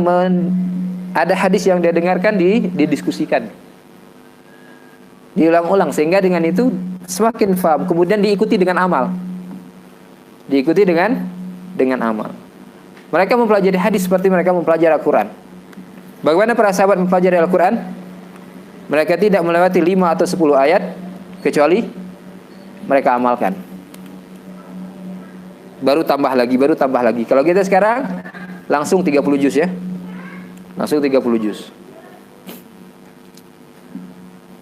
ada hadis yang dia dengarkan didiskusikan. Diulang-ulang sehingga dengan itu semakin faham, kemudian diikuti dengan amal. Diikuti dengan amal. Mereka mempelajari hadis seperti mereka mempelajari Al-Qur'an. Bagaimana para sahabat mempelajari Al-Qur'an? Mereka tidak melewati 5 atau 10 ayat kecuali mereka amalkan. Baru tambah lagi. Kalau kita sekarang langsung 30 juz ya. Langsung 30 juz.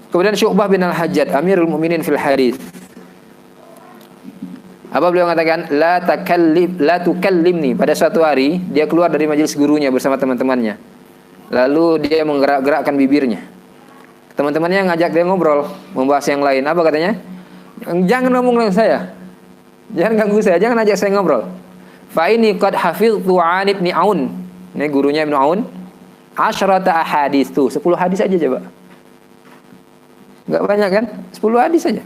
Kemudian Syu'bah bin Al-Hajjaj, Amirul Mukminin fil hadis. Apa beliau mengatakan? La tukallimni. Pada suatu hari dia keluar dari majelis gurunya bersama teman-temannya. Lalu dia menggerak-gerakkan bibirnya. Teman-temannya ngajak dia ngobrol, membahas yang lain. Apa katanya? Jangan ngomong dengan saya. Jangan ganggu saya, jangan ajak saya ngobrol. Fa ini qad hafiztu 'an Ibnu Aun. Ini gurunya Ibnu Aun. 'asyrata ahadits tuh, 10 hadis aja coba. Enggak banyak kan? 10 hadis saja.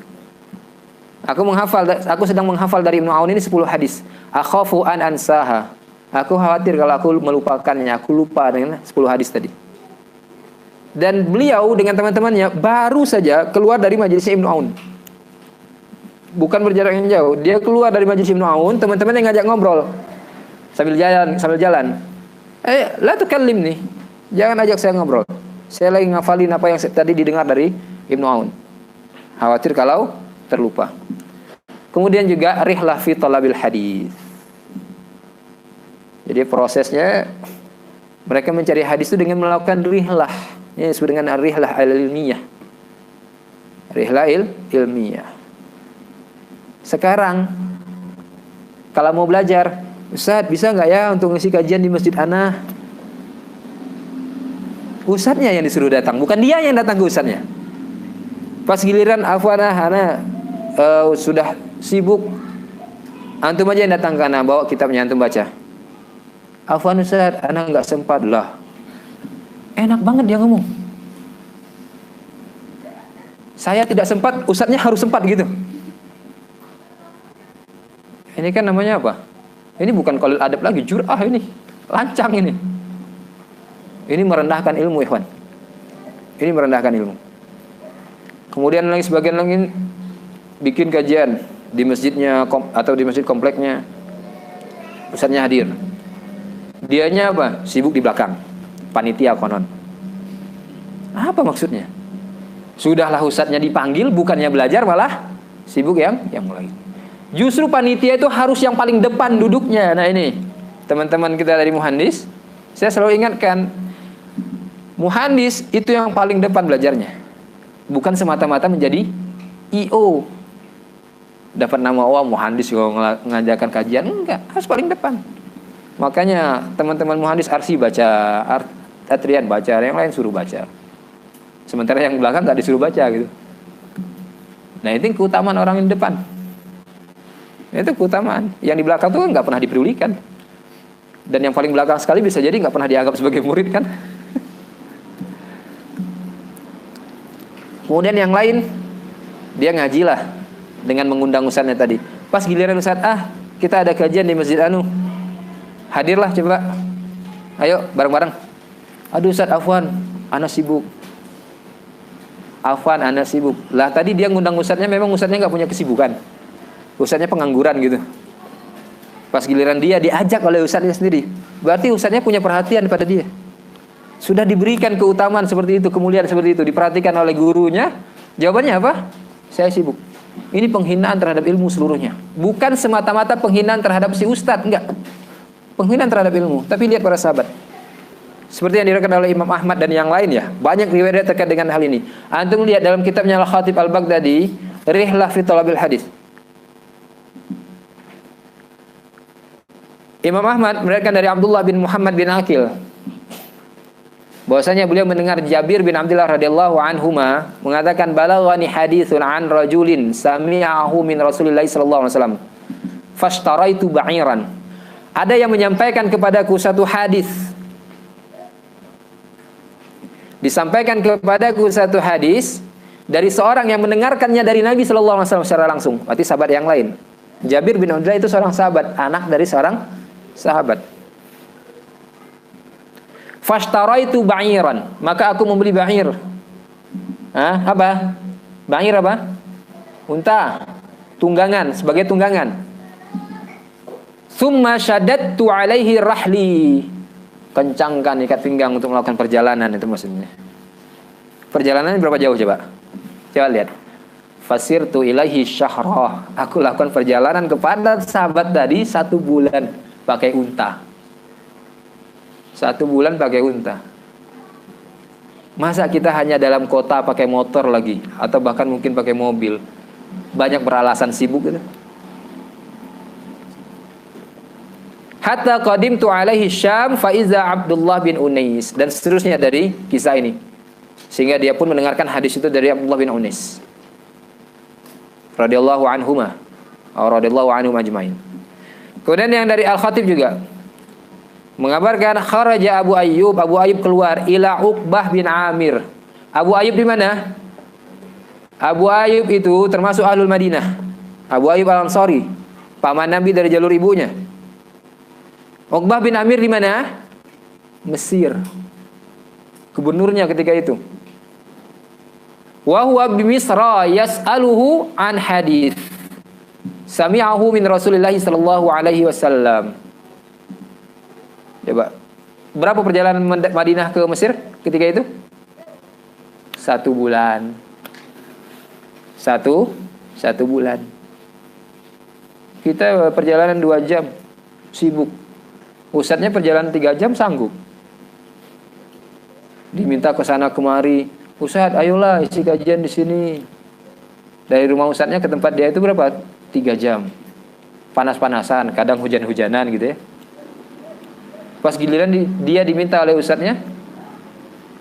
Aku sedang menghafal dari Ibnu Aun ini 10 hadis. Akhafu an ansaha. Aku khawatir kalau aku melupakannya, aku lupa dengan 10 hadis tadi. Dan beliau dengan teman-temannya baru saja keluar dari majelis Ibnu Aun. Bukan berjarak yang jauh. Dia keluar dari majelis Ibnu Aun, teman-temannya ngajak ngobrol sambil jalan. La tukallimni. Jangan ajak saya ngobrol. Saya lagi ngafalin apa yang tadi didengar dari Ibnu Aun. Khawatir kalau terlupa. Kemudian juga rihlah fi talabil hadis. Jadi prosesnya mereka mencari hadis itu dengan melakukan rihlah. Ini disebut dengan rihlah ilmiah. Rihlah ilmiah. Sekarang kalau mau belajar, Ustaz bisa nggak ya untuk ngisi kajian di masjid ana? Ustaznya yang disuruh datang, bukan dia yang datang ke ustaznya. Pas giliran afwanah ana sudah sibuk, antum aja yang datang ke ana, bawa kitabnya antum baca. Afwan Ustaz, ana nggak sempat lah. Enak banget dia ngomong. Saya tidak sempat, ustaznya harus sempat gitu. Ini kan namanya apa? Ini bukan qalil adab lagi, jur'ah ini. Lancang ini. Ini merendahkan ilmu, ikhwan. Ini merendahkan ilmu. Kemudian lagi sebagian lagi bikin kajian di masjidnya atau di masjid kompleknya. Ustaznya hadir. Dianya apa? Sibuk di belakang. Panitia konon. Apa maksudnya? Sudahlah ustadznya dipanggil, bukannya belajar malah sibuk yang lain. Justru panitia itu harus yang paling depan duduknya. Nah ini teman-teman kita dari muhandis, saya selalu ingatkan, muhandis itu yang paling depan belajarnya. Bukan semata-mata menjadi IO. Dapat nama muhandis ngajarkan kajian, enggak, harus paling depan. Makanya teman-teman muhandis arsi baca, Atrian baca, yang lain suruh baca. Sementara yang belakang nggak disuruh baca gitu. Nah itu keutamaan orang yang di depan. Itu keutamaan. Yang di belakang tuh nggak pernah dipedulikan. Dan yang paling belakang sekali bisa jadi nggak pernah dianggap sebagai murid kan. Kemudian yang lain dia ngajilah dengan mengundang ustadznya tadi. Pas giliran ustadz, kita ada kajian di masjid anu. Hadirlah coba. Ayo bareng-bareng. Aduh Ustaz, afwan, ana sibuk. Afwan, ana sibuk. Lah tadi dia ngundang ustadznya, memang ustadznya enggak punya kesibukan. Ustadznya pengangguran gitu. Pas giliran dia diajak oleh ustadznya sendiri. Berarti ustadznya punya perhatian pada dia. Sudah diberikan keutamaan seperti itu, kemuliaan seperti itu, diperhatikan oleh gurunya. Jawabannya apa? Saya sibuk. Ini penghinaan terhadap ilmu seluruhnya. Bukan semata-mata penghinaan terhadap si ustadz, enggak. Penghinaan terhadap ilmu. Tapi lihat para sahabat. Seperti yang diriwayatkan oleh Imam Ahmad dan yang lain ya. Banyak riwayat terkait dengan hal ini. Antum lihat dalam kitabnya Al-Khatib Al-Baghdadi, Rihlah fi Talabil Hadis. Imam Ahmad meriwayatkan dari Abdullah bin Muhammad bin Aqil bahwasanya beliau mendengar Jabir bin Abdullah radhiyallahu anhuma mengatakan balaghani haditsun an rajulin sami'ahu min Rasulillah sallallahu alaihi wasallam fashtaraitu ba'iran. Ada yang menyampaikan kepadaku satu hadis. Disampaikan kepadaku satu hadis dari seorang yang mendengarkannya dari Nabi sallallahu alaihi wasallam secara langsung. Berarti sahabat yang lain. Jabir bin Abdullah itu seorang sahabat, anak dari seorang sahabat. Fashtaraitu ba'iran, maka aku membeli ba'ir. Apa? Ba'ir apa? Unta, tunggangan, sebagai tunggangan. Tsumma syaddadtu alaihi rahli. Kencangkan ikat pinggang untuk melakukan perjalanan, itu maksudnya. Perjalanan berapa jauh coba? Coba lihat. Fasirtu ilaihi syahrah. Aku lakukan perjalanan kepada sahabat tadi 1 bulan pakai unta. 1 bulan pakai unta. Masa kita hanya dalam kota pakai motor lagi, atau bahkan mungkin pakai mobil, banyak beralasan sibuk gitu. Hatta qadimtu alaihi Syam fa iza Abdullah bin Unais, dan seterusnya dari kisah ini. Sehingga dia pun mendengarkan hadis itu dari Abdullah bin Unais radhiyallahu anhuma atau radhiyallahu anhum ajmain. Kemudian yang dari Al-Khatib juga mengabarkan kharaja Abu Ayyub keluar ila Uqbah bin Amir. Abu Ayyub di mana? Abu Ayyub itu termasuk Ahlul Madinah. Abu Ayyub Al-Ansari, paman Nabi dari jalur ibunya. Uqbah bin Amir di mana? Mesir. Gubernurnya ketika itu. Wa huwa bi Misra yas'aluhu an hadis sami'ahu min Rasulillah sallallahu alaihi wasallam. Coba, berapa perjalanan Madinah ke Mesir ketika itu? 1 bulan. Satu bulan. Kita perjalanan 2 jam, sibuk. Ustadznya perjalanan 3 jam sanggup. Diminta ke sana kemari, Ustadz, ayolah isi kajian di sini. Dari rumah ustadznya ke tempat dia itu berapa? 3 jam. Panas-panasan, kadang hujan-hujanan gitu ya. Pas giliran dia diminta oleh ustadznya,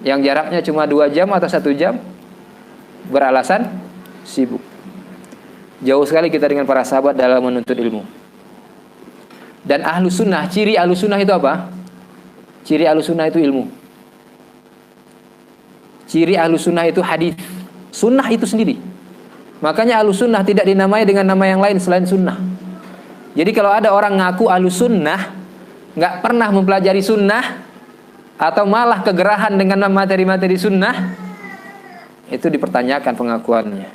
yang jaraknya cuma 2 jam atau 1 jam, beralasan sibuk. Jauh sekali kita dengan para sahabat dalam menuntut ilmu. Dan ahlu sunnah, ciri ahlu sunnah itu apa? Ciri ahlu sunnah itu ilmu. Ciri ahlu sunnah itu hadis. Sunnah itu sendiri. Makanya ahlu sunnah tidak dinamai dengan nama yang lain selain sunnah. Jadi kalau ada orang ngaku ahlu sunnah, nggak pernah mempelajari sunnah, atau malah kegerahan dengan materi-materi sunnah, itu dipertanyakan pengakuannya.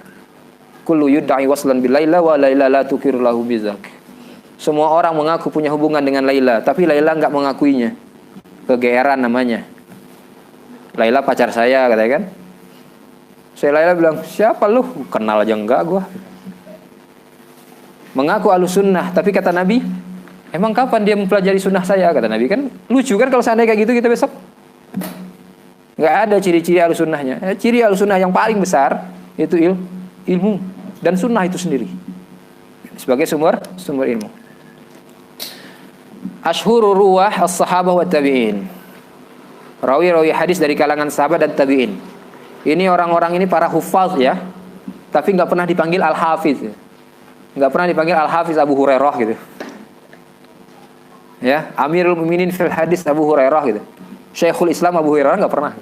Kullu yudda'i waslan bil laila wa laila la tukiru lahu bizak. Semua orang mengaku punya hubungan dengan Laila, tapi Laila nggak mengakuinya. Kegeeran namanya. Laila pacar saya, katanya kan. Saya Laila bilang, siapa lu? Kenal aja enggak gua. Mengaku ahlus sunnah, tapi kata Nabi, emang kapan dia mempelajari sunnah saya? Kata Nabi, kan lucu kan kalau seandainya kayak gitu kita besok. Nggak ada ciri-ciri ahlus sunnahnya. Ciri ahlus sunnah yang paling besar itu ilmu dan sunnah itu sendiri sebagai sumber ilmu. Ashhurur ruwah as-sahabah wa tabi'in. Rawi-rawi hadis dari kalangan sahabat dan tabi'in. Ini orang-orang ini para hufaz ya, tapi nggak pernah dipanggil al-hafiz. Nggak pernah dipanggil al-hafiz Abu Hurairah gitu. Ya, Amirul Mukminin fil hadis Abu Hurairah gitu. Syekhul Islam Abu Hurairah nggak pernah.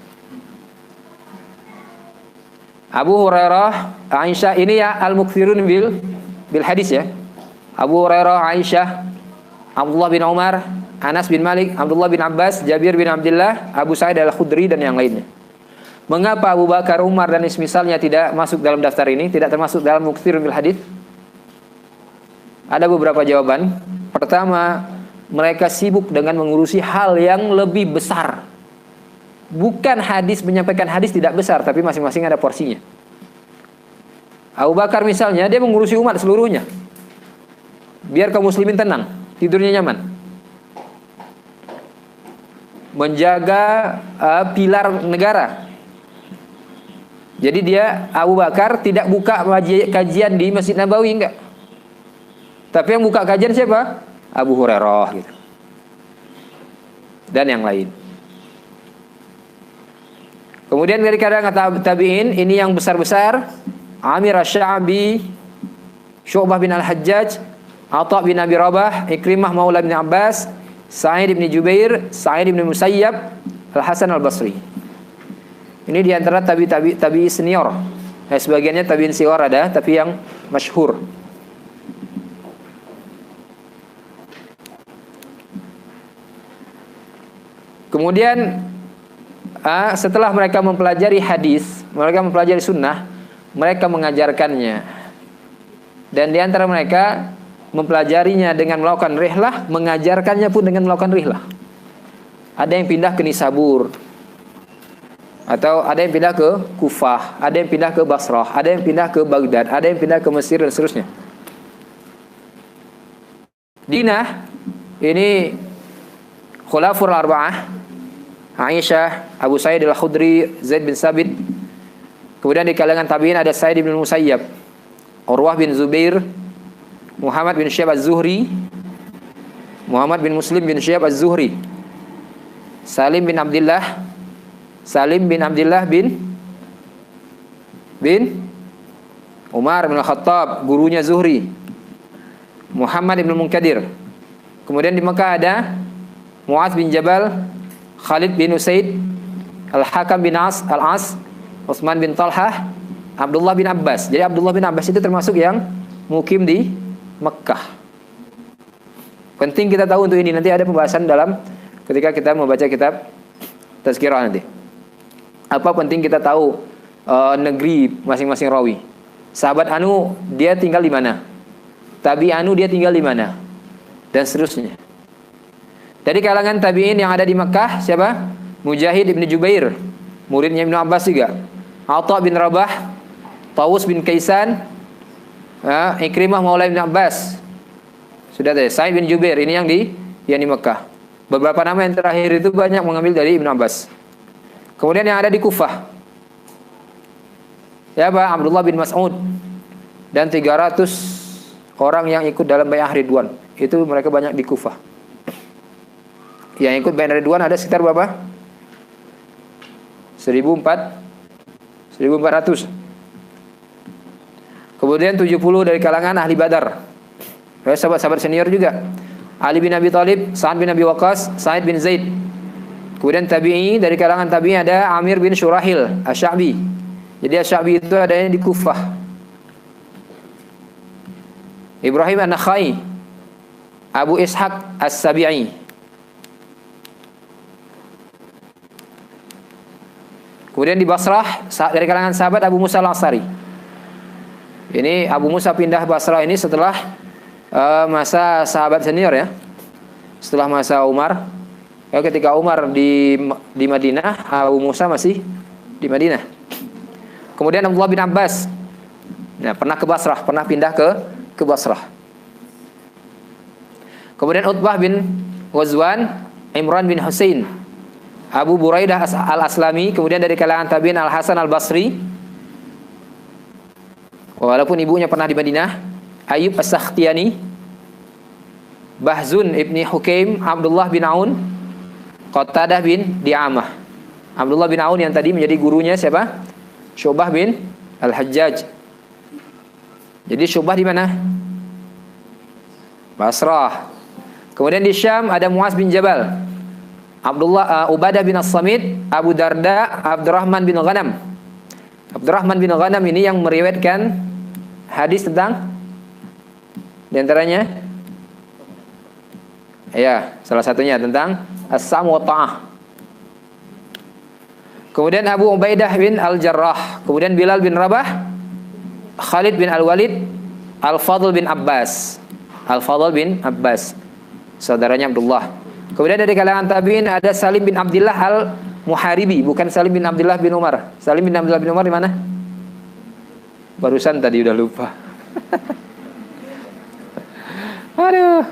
Abu Hurairah, Aisyah, ini ya al-mukthirun bil hadis ya. Abu Hurairah, Aisyah, Abdullah bin Umar, Anas bin Malik, Abdullah bin Abbas, Jabir bin Abdullah, Abu Sa'id al-Khudri dan yang lainnya. Mengapa Abu Bakar, Umar dan semisalnya tidak masuk dalam daftar ini, tidak termasuk dalam mukthirun bil hadis? Ada beberapa jawaban. Pertama, mereka sibuk dengan mengurusi hal yang lebih besar. Bukan hadis, menyampaikan hadis tidak besar, tapi masing-masing ada porsinya. Abu Bakar misalnya, dia mengurusi umat seluruhnya. Biar kaum muslimin tenang, tidurnya nyaman. Menjaga pilar negara. Jadi dia, Abu Bakar, tidak buka kajian di Masjid Nabawi, enggak. Tapi yang buka kajian siapa? Abu Hurairah gitu. dan yang lain. Kemudian dari kalangan tabi'in ini yang besar-besar, Amir Asy-Sya'bi, Syu'bah bin Al-Hajjaj, Atha bin Abi Rabah, Ikrimah maula bin Abbas, Sa'id bin Jubair, Sa'id bin Musayyab, Al-Hasan Al-Basri. Ini di antara tabi'i senior. Sebagiannya tabi'in sighar ada, tapi yang masyhur. Kemudian setelah mereka mempelajari hadis, mereka mempelajari sunnah, mereka mengajarkannya. Dan di antara mereka mempelajarinya dengan melakukan rihlah, mengajarkannya pun dengan melakukan rihlah. Ada yang pindah ke Nisabur, atau ada yang pindah ke Kufah, ada yang pindah ke Basrah, ada yang pindah ke Baghdad, ada yang pindah ke Mesir dan seterusnya. Dinah ini Khulafur Arba'ah, Aisyah, Abu Sa'id Al-Khudri, Zaid bin Sabit. Kemudian di kalangan tabi'in ada Sa'id bin Musayyab, Urwah bin Zubair, Muhammad bin Syihab Az-Zuhri, Muhammad bin Muslim bin Syihab Az-Zuhri, Salim bin Abdullah bin Umar bin Al-Khattab, gurunya Zuhri, Muhammad bin Munkadir. Kemudian di Mekah ada Mu'adz bin Jabal, Khalid bin Usaid, Al-Hakam bin Al-As, Utsman bin Talhah, Abdullah bin Abbas. Jadi Abdullah bin Abbas itu termasuk yang mukim di Mekah. Penting kita tahu untuk ini. Nanti ada pembahasan dalam ketika kita membaca kitab Tazkirah nanti. Apa penting kita tahu negeri masing-masing rawi. Sahabat Anu dia tinggal di mana? Tabi Anu dia tinggal di mana? Dan seterusnya. Dari kalangan tabi'in yang ada di Mekah siapa? Mujahid ibn Jubair, muridnya Ibnu Abbas juga. Atha bin Rabah, Tawus bin Kaisan, Ikrimah maula Ibnu Abbas. Sudah tadi Sa'id bin Jubair, ini yang di Mekah. Beberapa nama yang terakhir itu banyak mengambil dari Ibnu Abbas. Kemudian yang ada di Kufah, siapa? Abdullah bin Mas'ud dan 300 orang yang ikut dalam Bai'ah Ridwan. Itu mereka banyak di Kufah. Yang ikut Bai'ah Ridwan ada sekitar berapa? 1400. Kemudian 70 dari kalangan ahli Badar. Sahabat-sahabat senior juga. Ali bin Abi Thalib, Sa'ad bin Abi Waqqas, Sa'id bin Zaid. Kemudian tabi'i, dari kalangan tabi'i ada Amir bin Syurahil Asy-Sya'bi. Jadi Asy-Sya'bi itu adanya di Kufah. Ibrahim An-Nakhai, Abu Ishaq As-Sabi'i. Kemudian di Basrah dari kalangan sahabat Abu Musa Al-Asy'ari. Ini Abu Musa pindah Basrah ini setelah masa sahabat senior ya. Setelah masa Umar. Ketika Umar di Madinah, Abu Musa masih di Madinah. Kemudian Abdullah bin Abbas. Nah, pernah ke Basrah, pernah pindah ke Basrah. Kemudian Utbah bin Ghazwan, Imran bin Husain, Abu Buraidah Al-Aslami. Kemudian dari kalangan tabi'in Al-Hasan Al-Basri, walaupun ibunya pernah di Madinah, Ayyub As-Sakhtiyani, Bahzun ibni Hukaim, Abdullah bin Aun, Qatadah bin Di'amah. Abdullah bin Aun yang tadi menjadi gurunya siapa? Syu'bah bin Al-Hajjaj. Jadi Syu'bah di mana? Basrah. Kemudian di Syam ada Mu'adz bin Jabal, Ubadah bin As-Samit, Abu Darda, Abdurrahman bin Ghanam. Abdurrahman bin Ghanam ini yang meriwayatkan hadis tentang diantaranya, ya, salah satunya tentang as-sam wa ta'ah. Kemudian Abu Ubaidah bin Al-Jarrah, kemudian Bilal bin Rabah, Khalid bin Al-Walid, Al-Fadl bin Abbas. Al-Fadl bin Abbas, saudaranya Abdullah. Kemudian dari kalangan tabi'in ada Salim bin Abdullah Al-Muharibi, bukan Salim bin Abdullah bin Umar. Salim bin Abdullah bin Umar di mana? Barusan tadi udah lupa. Aduh.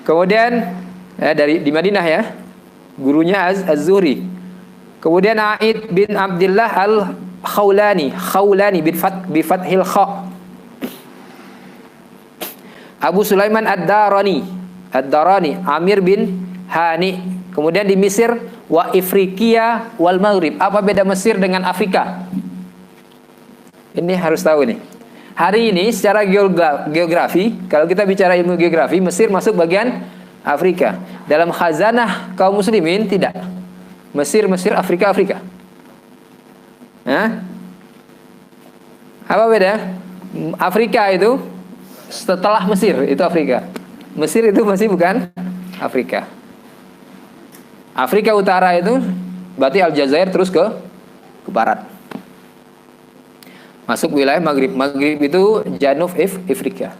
Kemudian di Madinah ya, gurunya Az-Zuhri. Kemudian Aid bin Abdullah Al-Khawlani, Khawlani bi fathil kha. Abu Sulaiman Ad-Darani, Amir bin Hani, Kemudian di Mesir wa Ifriqiya wal Maghrib. Apa beda Mesir dengan Afrika? Ini harus tahu nih. Hari ini secara geografi, kalau kita bicara ilmu geografi, Mesir masuk bagian Afrika. Dalam khazanah kaum muslimin tidak. Mesir, Afrika. Hah? Apa beda? Afrika itu setelah Mesir, itu Afrika. Mesir itu masih bukan Afrika. Afrika Utara itu berarti Aljazair terus ke barat. Masuk wilayah Maghrib. Maghrib itu Janub Afrika.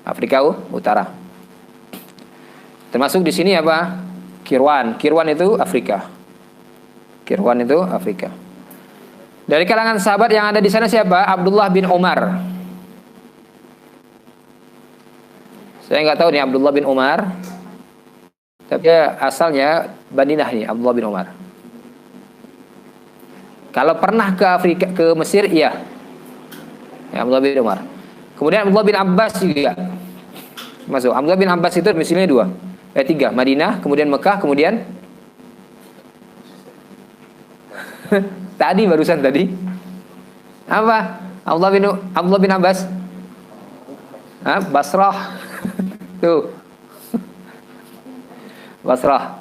Afrika Utara. Termasuk di sini apa? Kirwan. Kirwan itu Afrika. Dari kalangan sahabat yang ada di sana siapa? Abdullah bin Umar. Saya nggak tahu nih Abdullah bin Umar. Tapi asalnya Madinah nih Abdullah bin Umar. Kalau pernah ke Afrika, ke Mesir, iya. Ya, Abdullah bin Umar. Kemudian Abdullah bin Abbas juga masuk. Abdullah bin Abbas itu misalnya 3. Madinah, kemudian Mekah, kemudian barusan tadi apa? Abdullah bin Abbas. Basrah. Tuh. Basrah.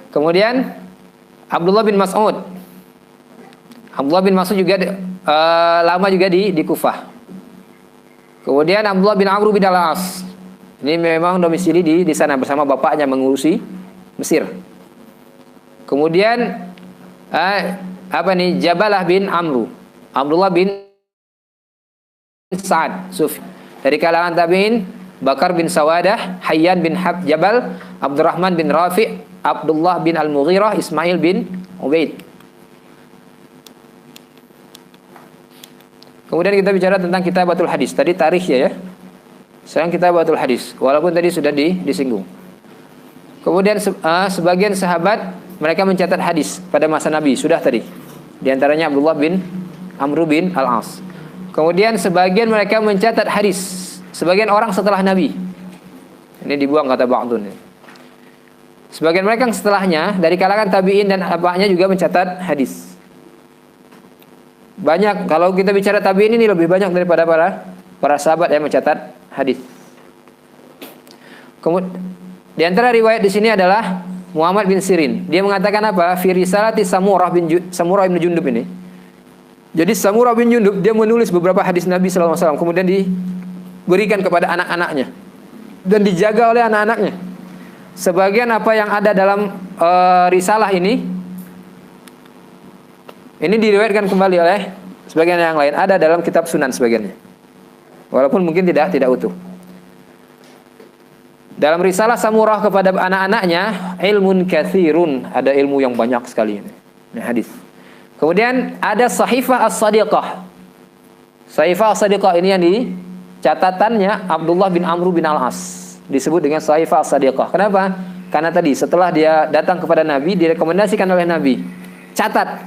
Kemudian Abdullah bin Mas'ud. Abdullah bin Mas'ud juga lama juga di Kufah. Kemudian Abdullah bin Amr bin Al-As. Ini memang domisili di sana bersama bapaknya mengurusi Mesir. Kemudian Jabalah bin Amru. Abdullah bin Sa'ad Sufi. Dari kalangan tabi'in Bakar bin Sawadah, Hayyan bin Jabal, Abdurrahman bin Rafi', Abdullah bin Al-Mughirah, Ismail bin Ubaid. Kemudian kita bicara tentang Kitabatul Hadis. Tadi tarikh ya. Sekarang Kitabatul Hadis. Walaupun tadi sudah disinggung. Kemudian sebagian sahabat mereka mencatat hadis pada masa Nabi. Sudah tadi. Di antaranya Abdullah bin Amr bin Al-As. Kemudian sebagian mereka mencatat hadis. Sebagian orang setelah Nabi. Ini dibuang kata Ba'dun. Sebagian mereka yang setelahnya dari kalangan tabi'in dan abahnya juga mencatat hadis. Banyak, kalau kita bicara tabi'in ini lebih banyak daripada para sahabat yang mencatat hadis. Kemudian di antara riwayat di sini adalah Muhammad bin Sirin. Dia mengatakan apa? Fi risalati Samurah bin Jundub ini. Jadi Samurah bin Jundub dia menulis beberapa hadis Nabi sallallahu alaihi wasallam, kemudian diberikan kepada anak-anaknya dan dijaga oleh anak-anaknya. Sebagian apa yang ada dalam risalah ini diriwayatkan kembali oleh sebagian yang lain, ada dalam kitab Sunan sebagiannya. Walaupun mungkin tidak utuh. Dalam risalah Samurah kepada anak-anaknya, ilmun katsirun, ada ilmu yang banyak sekali ini hadis. Kemudian ada Sahifah As-Sadiqah. Sahifah As-Sadiqah ini yang di catatannya Abdullah bin Amr bin Al-As, disebut dengan Sahifah As-Sadiqah. Kenapa? Karena tadi setelah dia datang kepada Nabi, direkomendasikan oleh Nabi, catat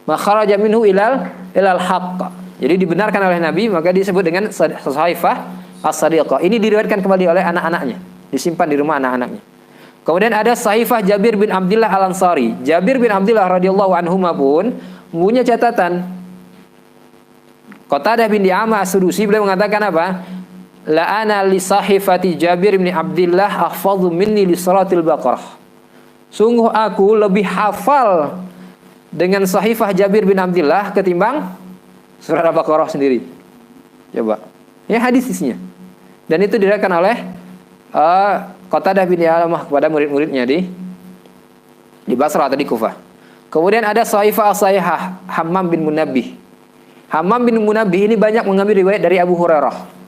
makharaja minhu ilal haqq. Jadi dibenarkan oleh Nabi, maka disebut dengan Sahifah As-Sadiqah. Ini diriwayatkan kembali oleh anak-anaknya, disimpan di rumah anak-anaknya. Kemudian ada Sahifah Jabir bin Abdullah Al-Ansari. Jabir bin Abdullah radhiyallahu anhuma pun punya catatan. Qatadah bin Di'amah As-Sudusi beliau mengatakan apa? La ana li sahifati Jabir bin Abdullah ahfadhu minni li salatil Baqarah. Sungguh aku lebih hafal dengan Sahifah Jabir bin Abdullah ketimbang surat Al-Baqarah sendiri. Coba. Ini hadis isinya. Dan itu diriwayatkan oleh Qatadah bin Di'amah kepada murid-muridnya di Basrah atau di Kufah. Kemudian ada Sahifah As-Sahihah Hammam bin Munabbih. Hammam bin Munabbih ini banyak mengambil riwayat dari Abu Hurairah.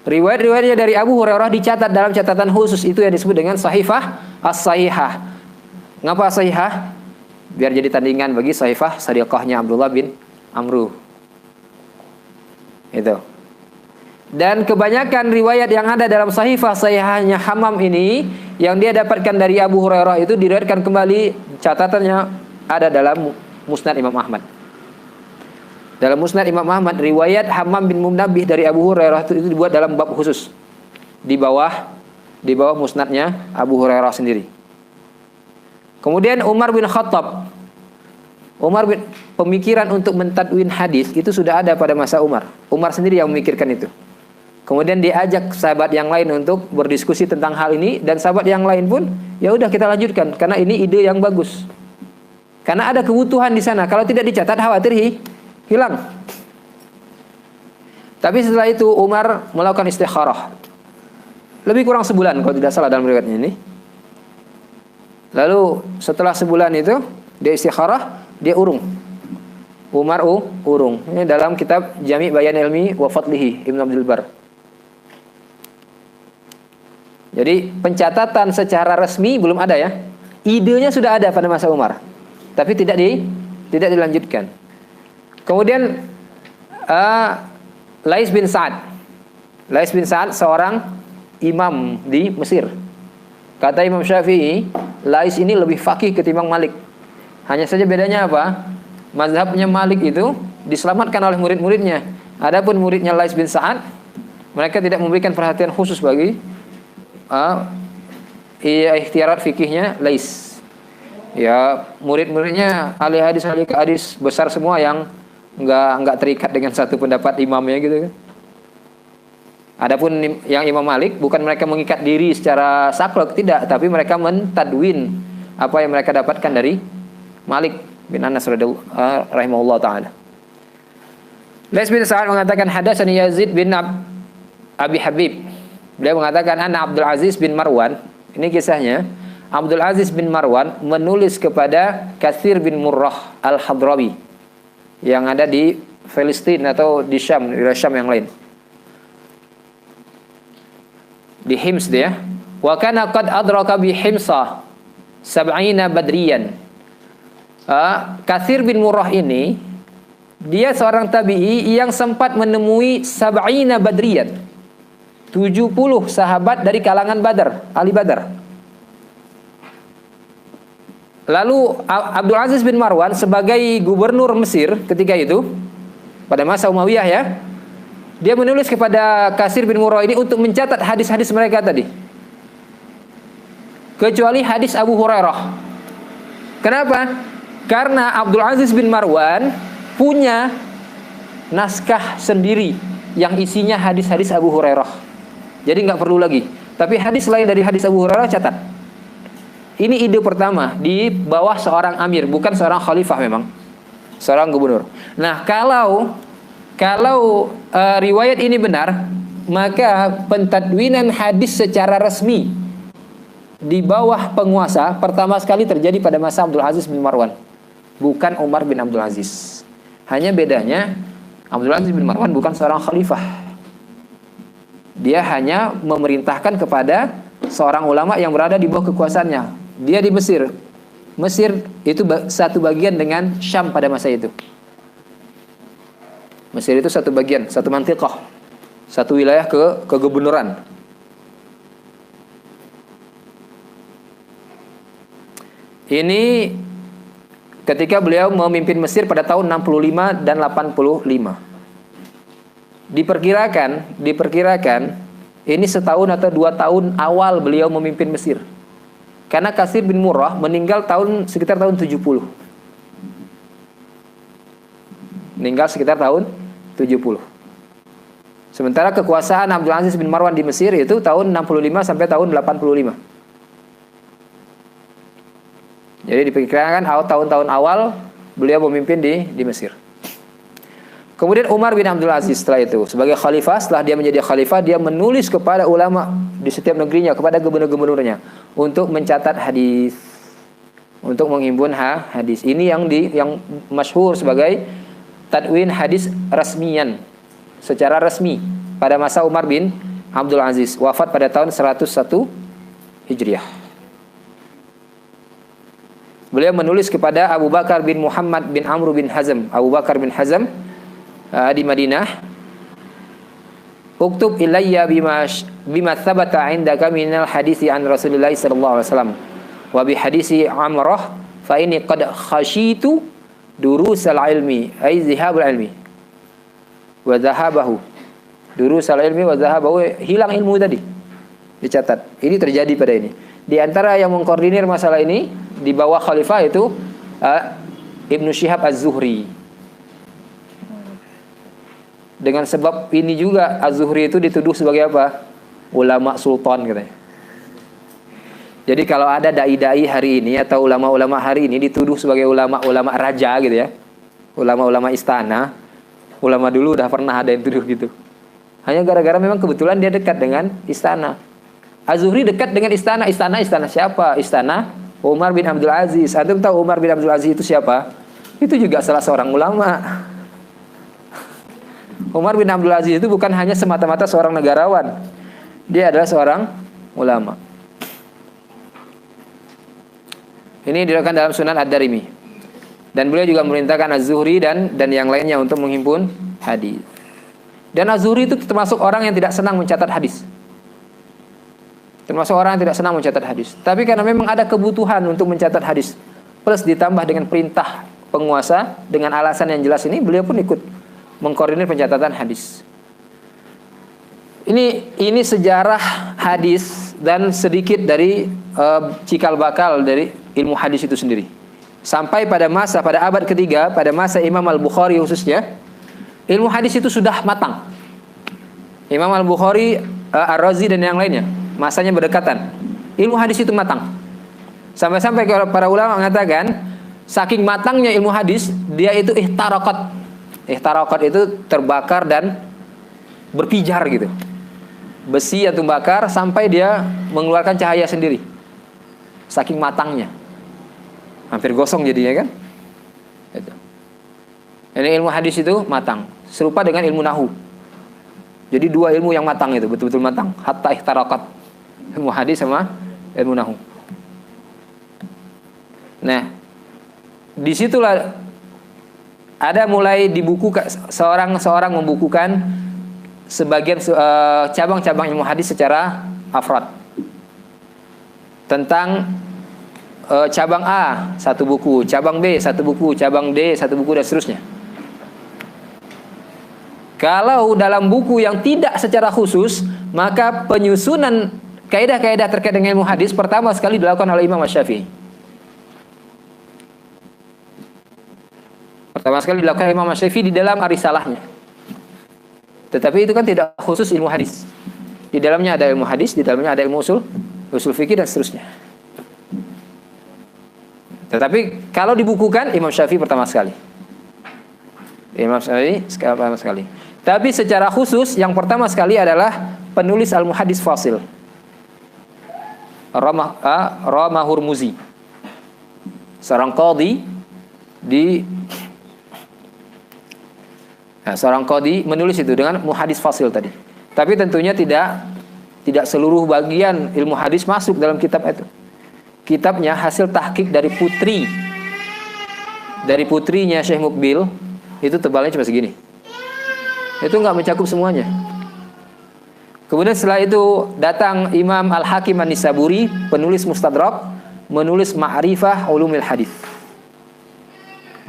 Riwayat-riwayatnya dari Abu Hurairah dicatat dalam catatan khusus, itu yang disebut dengan Sahifah As-Sahihah. Ngapa Sahihah? Biar jadi tandingan bagi Sahifah Sadiqahnya Abdullah bin Amru. Itu. Dan kebanyakan riwayat yang ada dalam Sahifah Sahihahnya Hammam ini yang dia dapatkan dari Abu Hurairah itu diriwayatkan kembali, catatannya ada dalam Musnad Imam Ahmad. Dalam Musnad Imam Ahmad, riwayat Hammam bin Munabbih dari Abu Hurairah itu dibuat dalam bab khusus di bawah musnadnya Abu Hurairah sendiri. Kemudian Umar bin Khattab. Pemikiran untuk mentadwin hadis itu sudah ada pada masa Umar. Umar sendiri yang memikirkan itu. Kemudian diajak sahabat yang lain untuk berdiskusi tentang hal ini, dan sahabat yang lain pun ya udah kita lanjutkan karena ini ide yang bagus. Karena ada kebutuhan di sana. Kalau tidak dicatat khawatir hilang. Tapi setelah itu Umar melakukan istikharah. Lebih kurang sebulan kalau tidak salah dalam riwayatnya ini. Lalu setelah sebulan itu dia istikharah, dia urung. Umar urung. Ini dalam kitab Jami' Bayan Ilmi wa Fadlihi Ibnu Abdul Bar. Jadi pencatatan secara resmi belum ada ya. Idenya sudah ada pada masa Umar, tapi tidak dilanjutkan. Kemudian Lais bin Sa'ad seorang imam di Mesir. Kata Imam Syafi'i, Lais ini lebih faqih ketimbang Malik. Hanya saja bedanya apa? Mazhabnya Malik itu diselamatkan oleh murid-muridnya. Adapun muridnya Lais bin Sa'ad, mereka tidak memberikan perhatian khusus bagi ikhtiarat fikihnya Lais. Ya, murid-muridnya ahli hadis besar semua yang enggak terikat dengan satu pendapat imamnya gitu kan. Adapun yang Imam Malik, bukan mereka mengikat diri secara saklek, tidak, tapi mereka mentadwin apa yang mereka dapatkan dari Malik bin Anas rahimahullah taala. Lais bin Sa'ad mengatakan hadatsani Yazid bin Abi Habib. Beliau mengatakan anna Abdul Aziz bin Marwan, ini kisahnya, Abdul Aziz bin Marwan menulis kepada Katsir bin Murrah Al-Hadrami yang ada di Palestina atau di Syam, di Syam yang lain. Di Hims dia. Wa kana qad adraka bi Himsa 70 badriyan. Katsir bin Murrah ini dia seorang tabi'i yang sempat menemui 70 badriyan. 70 sahabat dari kalangan Badar, ahli Badar. Lalu Abdul Aziz bin Marwan sebagai gubernur Mesir ketika itu, pada masa Umayyah ya, dia menulis kepada Katsir bin Murrah ini untuk mencatat hadis-hadis mereka tadi. Kecuali hadis Abu Hurairah. Kenapa? Karena Abdul Aziz bin Marwan punya naskah sendiri yang isinya hadis-hadis Abu Hurairah. Jadi nggak perlu lagi. Tapi hadis lain dari hadis Abu Hurairah catat. Ini ide pertama di bawah seorang amir, bukan seorang khalifah memang. Seorang gubernur. Nah, kalau riwayat ini benar, maka pentadwinan hadis secara resmi di bawah penguasa pertama sekali terjadi pada masa Abdul Aziz bin Marwan, bukan Umar bin Abdul Aziz. Hanya bedanya Abdul Aziz bin Marwan bukan seorang khalifah. Dia hanya memerintahkan kepada seorang ulama yang berada di bawah kekuasaannya. Dia di Mesir. Mesir itu satu bagian dengan Syam pada masa itu. Mesir itu satu bagian, satu mantiqah, satu wilayah kegubernuran. Ini ketika beliau memimpin Mesir pada tahun 65 dan 85. Diperkirakan ini setahun atau 2 tahun awal beliau memimpin Mesir. Karena Katsir bin Murrah meninggal sekitar tahun 70. Meninggal sekitar tahun 70. Sementara kekuasaan Abdul Aziz bin Marwan di Mesir itu tahun 65 sampai tahun 85. Jadi diperkirakan tahun-tahun awal beliau memimpin di Mesir. Kemudian Umar bin Abdul Aziz setelah itu sebagai khalifah, setelah dia menjadi khalifah, dia menulis kepada ulama di setiap negerinya, kepada gubernur-gubernurnya untuk mencatat hadis, untuk menghimpun hadis. Ini yang masyhur sebagai tadwin hadis rasmiyan, secara resmi pada masa Umar bin Abdul Aziz, wafat pada tahun 101 Hijriah. Beliau menulis kepada Abu Bakar bin Muhammad bin Amr bin Hazm. Abu Bakar bin Hazm di Madinah, uktub ilayya bima thabata indaka minal hadisi an Rasulullah sallallahu alaihi wasallam wa bi hadisi Amrah fa inni qad khashitu durusal ilmi ay zihabul ilmi wa dhahabahu. Durusal ilmi wa dhahabahu, hilang ilmu tadi. Dicatat. Ini terjadi pada ini. Di antara yang mengkoordinir masalah ini di bawah khalifah itu Ibnu Syihab Az-Zuhri. Dengan sebab ini juga Az-Zuhri itu dituduh sebagai apa? Ulama sultan katanya. Jadi kalau ada dai-dai hari ini atau ulama-ulama hari ini dituduh sebagai ulama-ulama raja gitu ya. Ulama-ulama istana. Ulama dulu udah pernah ada yang tuduh gitu. Hanya gara-gara memang kebetulan dia dekat dengan istana. Az-Zuhri dekat dengan istana. Istana siapa? Istana Umar bin Abdul Aziz. Antum tahu Umar bin Abdul Aziz itu siapa? Itu juga salah seorang ulama. Umar bin Abdul Aziz itu bukan hanya semata-mata seorang negarawan. Dia adalah seorang ulama. Ini dilakukan dalam Sunan Ad-Darimi. Dan beliau juga memerintahkan Az-Zuhri dan yang lainnya untuk menghimpun hadis. Dan Az-Zuhri itu termasuk orang yang tidak senang mencatat hadis. Termasuk orang yang tidak senang mencatat hadis. Tapi karena memang ada kebutuhan untuk mencatat hadis, plus ditambah dengan perintah penguasa dengan alasan yang jelas ini, beliau pun ikut mengkoordinir pencatatan hadis. Ini sejarah hadis dan sedikit dari cikal bakal dari ilmu hadis itu sendiri. Sampai pada abad ketiga, pada masa Imam Al-Bukhari khususnya, ilmu hadis itu sudah matang. Imam Al-Bukhari, Ar-Razi dan yang lainnya, masanya berdekatan. Ilmu hadis itu matang. Sampai-sampai para ulama mengatakan, saking matangnya ilmu hadis, dia itu ihtaraqat. Ihtaraqat itu terbakar dan berpijar gitu. Besi atau bakar sampai dia mengeluarkan cahaya sendiri. Saking matangnya. Hampir gosong jadinya kan? Itu. Ini ilmu hadis itu matang. Serupa dengan ilmu nahu. Jadi dua ilmu yang matang itu, betul-betul matang. Hatta ihtaraqat. Ilmu hadis sama ilmu nahu. Nah, disitulah ada mulai dibuku seorang membukukan sebagian cabang-cabang ilmu hadis secara afrad. Tentang cabang A satu buku, cabang B satu buku, cabang D satu buku dan seterusnya. Kalau dalam buku yang tidak secara khusus, maka penyusunan kaidah-kaidah terkait dengan ilmu hadis pertama sekali dilakukan oleh Imam Asy-Syafi'i. Pertama sekali dilakukan Imam Asy-Syafi'i di dalam Ar-Risalahnya. Tetapi itu kan tidak khusus ilmu hadis. Di dalamnya ada ilmu hadis, di dalamnya ada ilmu usul fikih dan seterusnya. Tetapi kalau dibukukan Imam Syafi'i pertama sekali. Imam Syafi'i pertama sekali. Tapi secara khusus yang pertama sekali adalah penulis Al-Muhaddits Fasil. Rama Hurmuzi. Seorang qadhi seorang qadhi menulis itu dengan muhaddits fasil tadi. Tapi tentunya tidak seluruh bagian ilmu hadis masuk dalam kitab itu. Kitabnya hasil tahqiq dari putrinya Syekh Mukbil. Itu tebalnya cuma segini. Itu nggak mencakup semuanya. Kemudian setelah itu datang Imam Al-Hakim An-Nisaburi, penulis Mustadrak, menulis Ma'rifah Ulumil Hadis.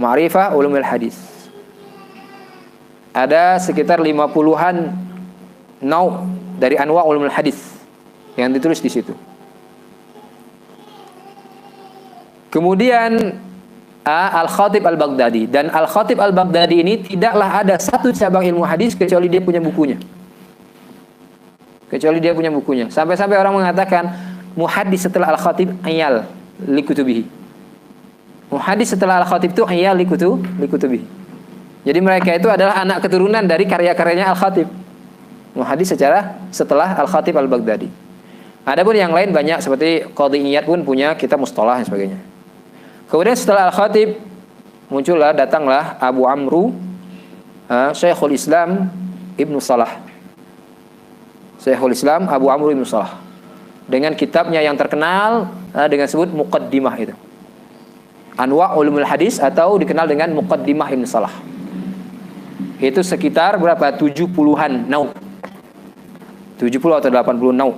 Ma'rifah Ulumil Hadis. Ada sekitar 50-an nau dari anwa ulumul hadis yang ditulis di situ. Kemudian Al-Khatib Al-Baghdadi, dan Al-Khatib Al-Baghdadi ini tidaklah ada satu cabang ilmu hadis kecuali dia punya bukunya. Sampai-sampai orang mengatakan muhaddis setelah Al-Khatib ayal likutubihi. Muhaddis setelah Al-Khatib itu ayal likutubihi. Jadi mereka itu adalah anak keturunan dari karya-karyanya Al-Khatib. Muhaddis setelah Al-Khatib Al-Baghdadi. Adapun yang lain banyak seperti Qadhi Iyad pun punya kitab mustalah dan sebagainya. Kemudian setelah Al-Khatib datanglah Abu Amru Syekhul Islam Ibnu Salah. Syekhul Islam Abu Amru Ibnu Salah dengan kitabnya yang terkenal dengan sebut Muqaddimah itu. Anwa' Ulumul Hadis atau dikenal dengan Muqaddimah Ibnu Salah. Itu sekitar berapa? 70-an nau. 70 atau 80 nau.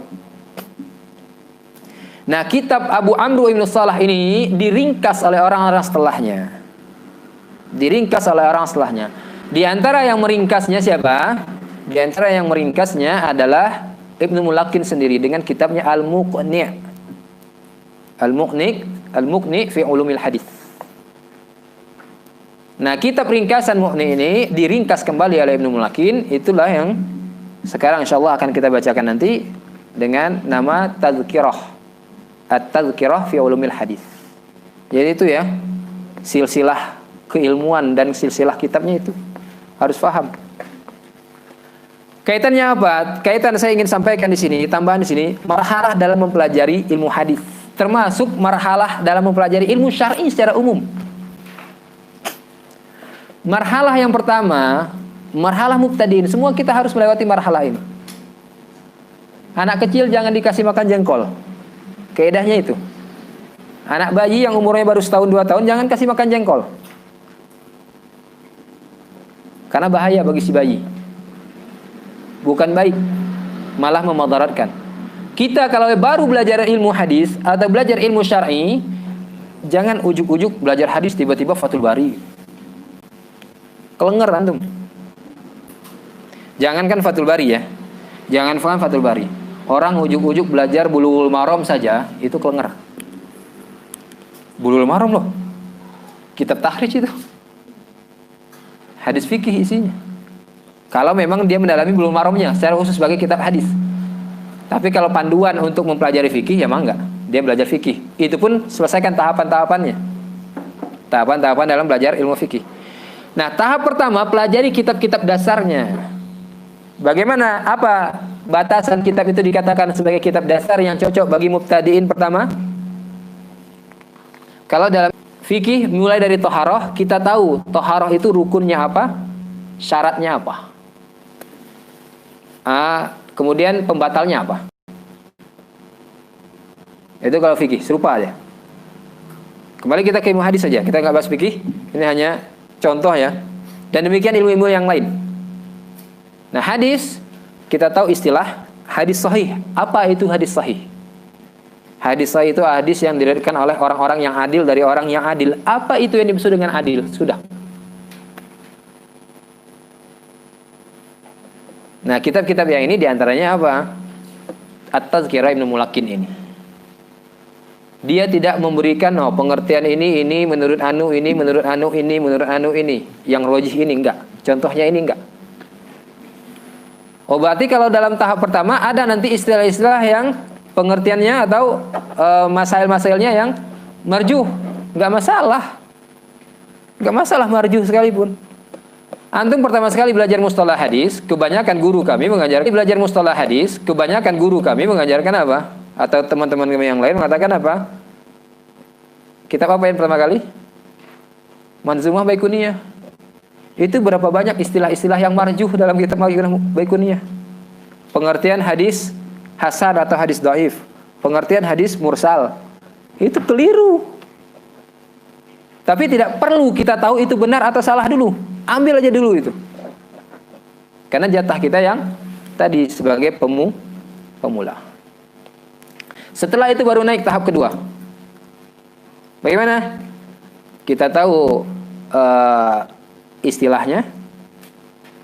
Nah, kitab Abu Amru Ibnu Salah ini diringkas oleh orang-orang setelahnya. Di antara yang meringkasnya siapa? Di antara yang meringkasnya adalah Ibnu Mulakin sendiri dengan kitabnya Al-Muqni'. Al-Muqni' Al-Mughni fi Ulumil Hadis. Nah, kitab ringkasan Mughni ini diringkas kembali oleh Ibnu Mulakin, itulah yang sekarang insyaallah akan kita bacakan nanti dengan nama Tadhkirah. At-Tadhkirah fi Ulumil Hadis. Jadi itu ya, silsilah keilmuan dan silsilah kitabnya itu harus paham. Kaitannya apa? Kaitan saya ingin sampaikan di sini, tambahan di sini, marhalah dalam mempelajari ilmu hadis, termasuk marhalah dalam mempelajari ilmu syar'i secara umum. Marhalah yang pertama, marhalah mubtadiin. Semua kita harus melewati marhalah ini. Anak kecil jangan dikasih makan jengkol. Kaedahnya itu. Anak bayi yang umurnya baru setahun 2 tahun jangan kasih makan jengkol. Karena bahaya bagi si bayi. Bukan baik, malah memadaratkan. Kita kalau baru belajar ilmu hadis atau belajar ilmu syar'i, jangan ujuk-ujuk belajar hadis tiba-tiba Fathul Bari. Kelenger antum. Jangankan Fathul Bari ya. Jangan faham Fathul Bari. Orang ujuk-ujuk belajar Bulughul Maram saja itu kelenger. Bulughul Maram loh. Kitab tahrij itu. Hadis fikih isinya. Kalau memang dia mendalami Bulughul Maramnya secara khusus sebagai kitab hadis. Tapi kalau panduan untuk mempelajari fikih ya mah enggak. Dia belajar fikih. Itu pun selesaikan tahapan-tahapannya. Tahapan-tahapan dalam belajar ilmu fikih. Nah, tahap pertama pelajari kitab-kitab dasarnya. Bagaimana? Apa batasan kitab itu dikatakan sebagai kitab dasar yang cocok bagi mubtadiin pertama? Kalau dalam fikih mulai dari toharoh, kita tahu toharoh itu rukunnya apa, syaratnya apa. Kemudian pembatalnya apa. Itu kalau fikih, serupa aja. Kembali kita ke ilmu hadis saja, kita nggak bahas fikih. Ini hanya contoh ya. Dan demikian ilmu-ilmu yang lain. Nah, hadis kita tahu istilah hadis sahih. Apa itu hadis sahih? Hadis sahih itu hadis yang diriwayatkan oleh orang-orang yang adil dari orang yang adil. Apa itu yang dimaksud dengan adil? Sudah. Nah, kitab-kitab yang ini diantaranya apa? At-Tadhkirah Ibnu Mulakin ini. Dia tidak memberikan pengertian ini menurut anu, ini menurut anu, ini menurut anu, ini yang rojih ini enggak. Contohnya ini enggak. Oh, berarti kalau dalam tahap pertama ada nanti istilah-istilah yang pengertiannya atau masail-masailnya yang marjuh, enggak masalah. Enggak masalah marjuh sekalipun. Antum pertama sekali belajar mustalah hadis, kebanyakan guru kami mengajarkan apa? Atau teman-teman kami yang lain mengatakan apa? Kitab apa yang pertama kali? Manzumah Baikuniyah. Itu berapa banyak istilah-istilah yang marjuh dalam kitab Baikuniyah. Pengertian hadis hasan atau hadis dhaif, pengertian hadis mursal. Itu keliru. Tapi tidak perlu kita tahu itu benar atau salah dulu. Ambil aja dulu itu. Karena jatah kita yang tadi sebagai pemula. Setelah itu baru naik tahap kedua. Bagaimana? Kita tahu istilahnya,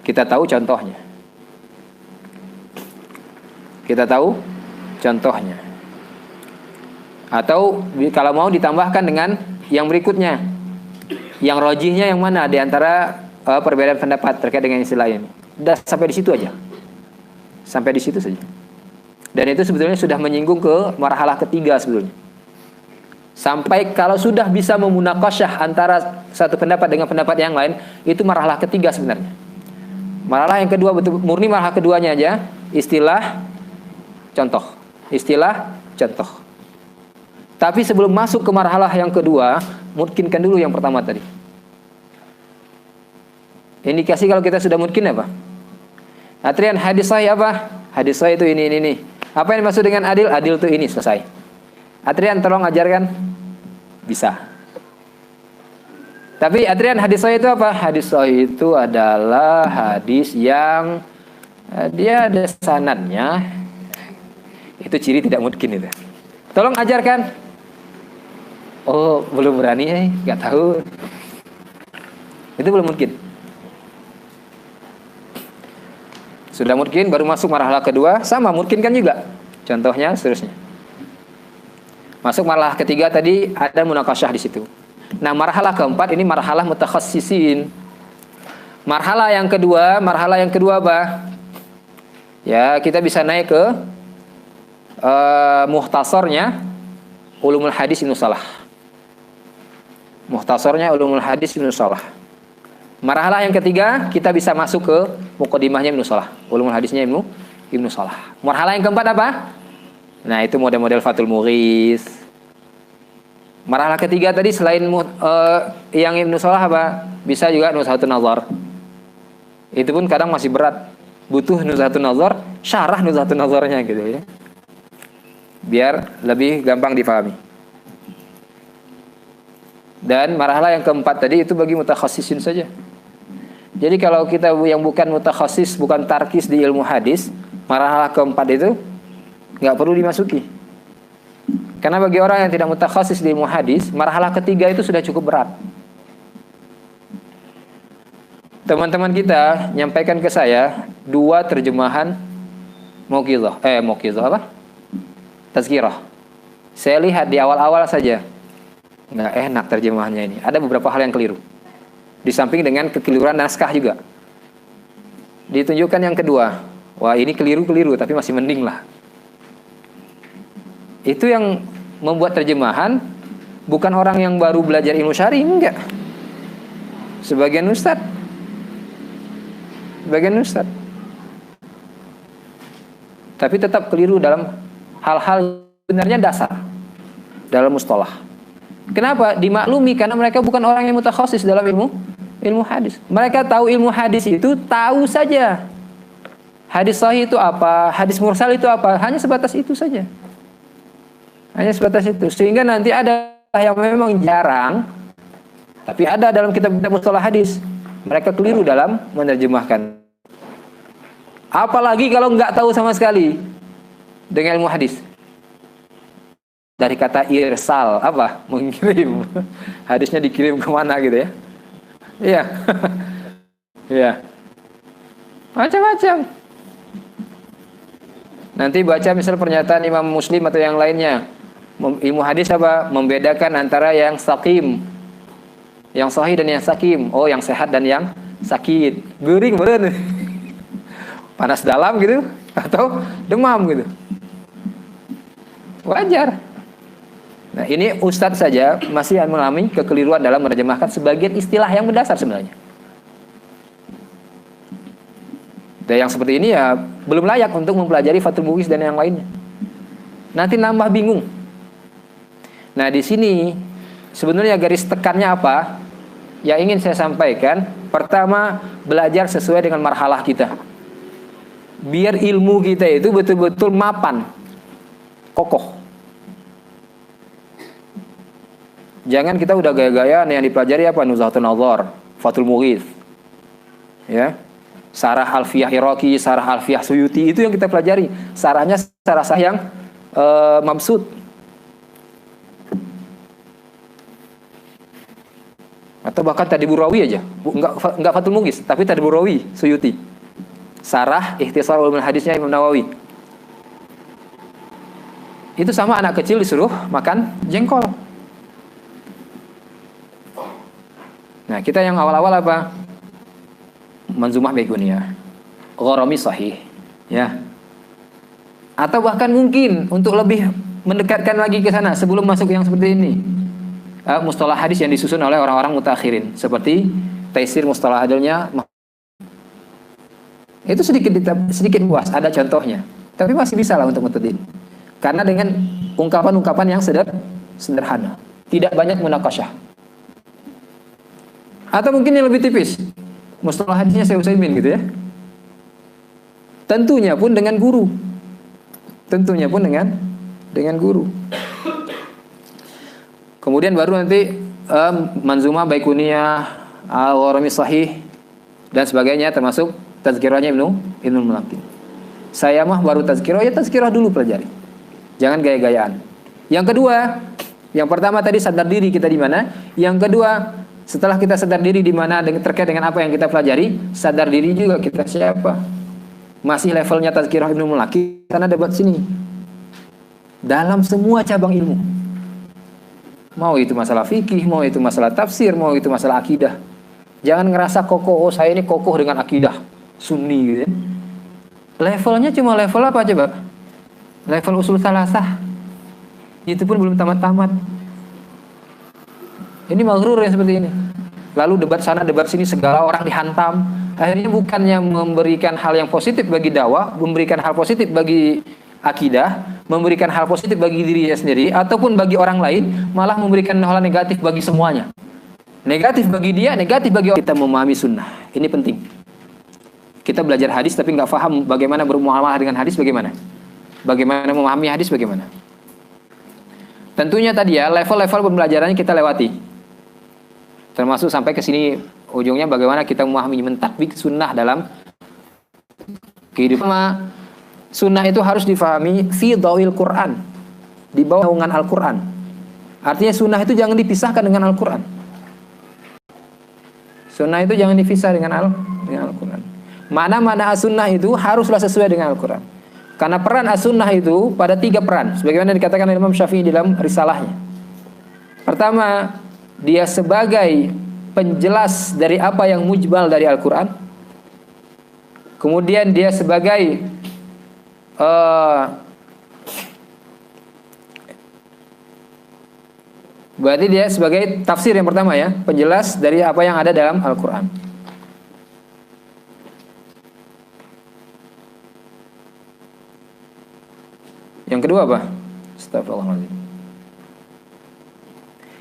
kita tahu contohnya. Kita tahu contohnya. Atau kalau mau ditambahkan dengan yang berikutnya. Yang rojihnya yang mana di antara perbedaan pendapat terkait dengan istilah ini. Udah sampai di situ aja. Sampai di situ saja. Dan itu sebetulnya sudah menyinggung ke marhalah ketiga sebetulnya. Sampai kalau sudah bisa memunaqasyah antara satu pendapat dengan pendapat yang lain, itu marhalah ketiga sebenarnya. Marhalah yang kedua betul murni marhalah keduanya aja, istilah contoh. Istilah contoh. Tapi sebelum masuk ke marhalah yang kedua, mungkinkan dulu yang pertama tadi. Indikasi kalau kita sudah mungkin apa? Atrian hadis sahih apa? Hadis sahih itu ini. Apa yang dimaksud dengan adil? Adil itu ini, selesai. Atrian tolong ajarkan. Bisa. Tapi Atrian hadis sahih itu apa? Hadis sahih itu adalah hadis yang dia ada sanadnya. Itu ciri tidak mungkin itu. Tolong ajarkan. Oh, belum berani, nggak tahu. Itu belum mungkin. Sudah mungkin baru masuk marhalah kedua, sama mungkin kan juga. Contohnya seterusnya. Masuk marhalah ketiga tadi ada munakasyah di situ. Nah, marhalah keempat ini marhalah mutakhassisin. Marhalah yang kedua apa? Ya, kita bisa naik ke muhtasarnya Ulumul Hadis Ibnu Salah. Muhtasarnya Ulumul Hadis Ibnu Salah. Marhalah yang ketiga kita bisa masuk ke muqaddimahnya Ibnu Salah, Ulumul Hadisnya Ibnu Salah. Marhalah yang keempat apa? Nah, itu model-model Fathul Mughis. Marhalah ketiga tadi selain yang Ibnu Salah apa? Bisa juga Nuzhatun Nazar. Itu pun kadang masih berat. Butuh Nuzhatun Nazar, syarah Nuzhatun Nazarnya gitu ya. Biar lebih gampang difahami. Dan marhalah yang keempat tadi itu bagi mutakhassisin saja. Jadi kalau kita yang bukan mutakhassis, bukan tarkis di ilmu hadis, marhalah keempat itu nggak perlu dimasuki. Karena bagi orang yang tidak mutakhassis di ilmu hadis, marhalah ketiga itu sudah cukup berat. Teman-teman kita nyampaikan ke saya 2 terjemahan Muqidhah apa? Tazkirah. Saya lihat di awal-awal saja nggak enak terjemahannya ini. Ada beberapa hal yang keliru. Di samping dengan kekeliruan naskah juga. Ditunjukkan yang kedua. Wah, ini keliru-keliru tapi masih mending lah. Itu yang membuat terjemahan bukan orang yang baru belajar ilmu syar'i, enggak. Sebagian ustaz. Tapi tetap keliru dalam hal-hal sebenarnya dasar dalam mustalah. Kenapa? Dimaklumi karena mereka bukan orang yang mutakhassis dalam ilmu hadis. Mereka tahu ilmu hadis itu tahu saja. Hadis sahih itu apa, hadis mursal itu apa, hanya sebatas itu saja. Hanya sebatas itu. Sehingga nanti ada yang memang jarang, tapi ada dalam kitab-kitab mustalah hadis. Mereka keliru dalam menerjemahkan. Apalagi kalau nggak tahu sama sekali dengan ilmu hadis. Dari kata irsal, apa? Mengirim. Hadisnya dikirim kemana gitu ya. Iya. Iya. Macam-macam. Nanti baca misal pernyataan Imam Muslim atau yang lainnya. Ilmu hadis apa? Membedakan antara yang sakim, yang sahih dan yang sakim. Oh, yang sehat dan yang sakit. Gering bener. Panas dalam gitu. Atau demam gitu. Wajar. Nah, ini ustadz saja masih mengalami kekeliruan dalam menerjemahkan sebagian istilah yang mendasar sebenarnya. Dan yang seperti ini ya belum layak untuk mempelajari Fathul Mughis dan yang lainnya. Nanti nambah bingung. Nah, di sini sebenarnya garis tekannya apa? Yang ingin saya sampaikan, pertama, belajar sesuai dengan marhalah kita. Biar ilmu kita itu betul-betul mapan, kokoh. Jangan kita udah gaya-gayaan yang dipelajari apa? Nuzhatun Nazar, Fathul Mughis. Ya. Sarah Alfiyah Iraqi, Sarah Alfiyah Suyuti, itu yang kita pelajari. Sarahnya sarah yang mabsut. Atau bahkan Tadbir Rawi aja. Enggak Fathul Mughis, tapi Tadbir Rawi Suyuti. Sarah Ikhtisar Ulumul Hadisnya Imam Nawawi. Itu sama anak kecil disuruh makan jengkol. Nah, kita yang awal-awal apa? Manzumah Baiquniyah, Gharami Sahih, ya. Atau bahkan mungkin untuk lebih mendekatkan lagi ke sana sebelum masuk yang seperti ini, mustalah hadis yang disusun oleh orang-orang mutakhirin seperti Taisir Mustalah Adilnya. Itu sedikit luas, ada contohnya. Tapi masih bisa lah untuk metode ini. Karena dengan ungkapan-ungkapan yang sederhana, tidak banyak munakasyah. Atau mungkin yang lebih tipis, mustalah hadisnya Syekh Utsaimin gitu ya. Tentunya pun dengan guru. Kemudian baru nanti Manzumah Baiquniyah, Al-Gharami Sahih dan sebagainya, termasuk tazkirahnya Ibnu Mulaqin. Saya mah baru tazkirah, ya tazkirah dulu pelajari. Jangan gaya-gayaan. Yang kedua, yang pertama tadi sadar diri kita di mana. Yang kedua, setelah kita sadar diri di mana terkait dengan apa yang kita pelajari, sadar diri juga kita siapa. Masih levelnya tazkirah Ibnu Mulaqin, karena debat sini. Dalam semua cabang ilmu. Mau itu masalah fikih, mau itu masalah tafsir, mau itu masalah akidah. Jangan ngerasa kokoh, oh saya ini kokoh dengan akidah Sunni gitu ya. Levelnya cuma level apa coba? Level usul salasah. Itu pun belum tamat-tamat. Ini maghrur yang seperti ini. Lalu debat sana, debat sini, segala orang dihantam. Akhirnya bukannya memberikan hal yang positif bagi dakwah, memberikan hal positif bagi akidah, memberikan hal positif bagi dirinya sendiri, ataupun bagi orang lain, malah memberikan hal negatif bagi semuanya. Negatif bagi dia, negatif bagi orang. Kita memahami sunnah. Ini penting. Kita belajar hadis tapi nggak paham bagaimana bermuamalah dengan hadis, bagaimana? Bagaimana memahami hadis, bagaimana? Tentunya tadi ya, level-level pembelajarannya kita lewati. Termasuk sampai ke sini ujungnya bagaimana kita memahami mentatbik sunnah dalam kehidupan. Sunnah itu harus difahami fi dhawil Quran, di bawah naungan Al-Quran. Artinya sunnah itu jangan dipisahkan dengan Al-Quran. Sunnah itu jangan dipisah dengan Al-Quran. Mana-mana as-sunnah itu haruslah sesuai dengan Al-Quran. Karena peran as-sunnah itu pada 3 peran, sebagaimana dikatakan oleh Imam Syafi'i dalam risalahnya. Pertama, dia sebagai penjelas dari apa yang mujmal dari Al-Quran. Kemudian dia sebagai berarti dia sebagai tafsir yang pertama ya, penjelas dari apa yang ada dalam Al-Quran. Yang kedua apa? Astagfirullahaladzim.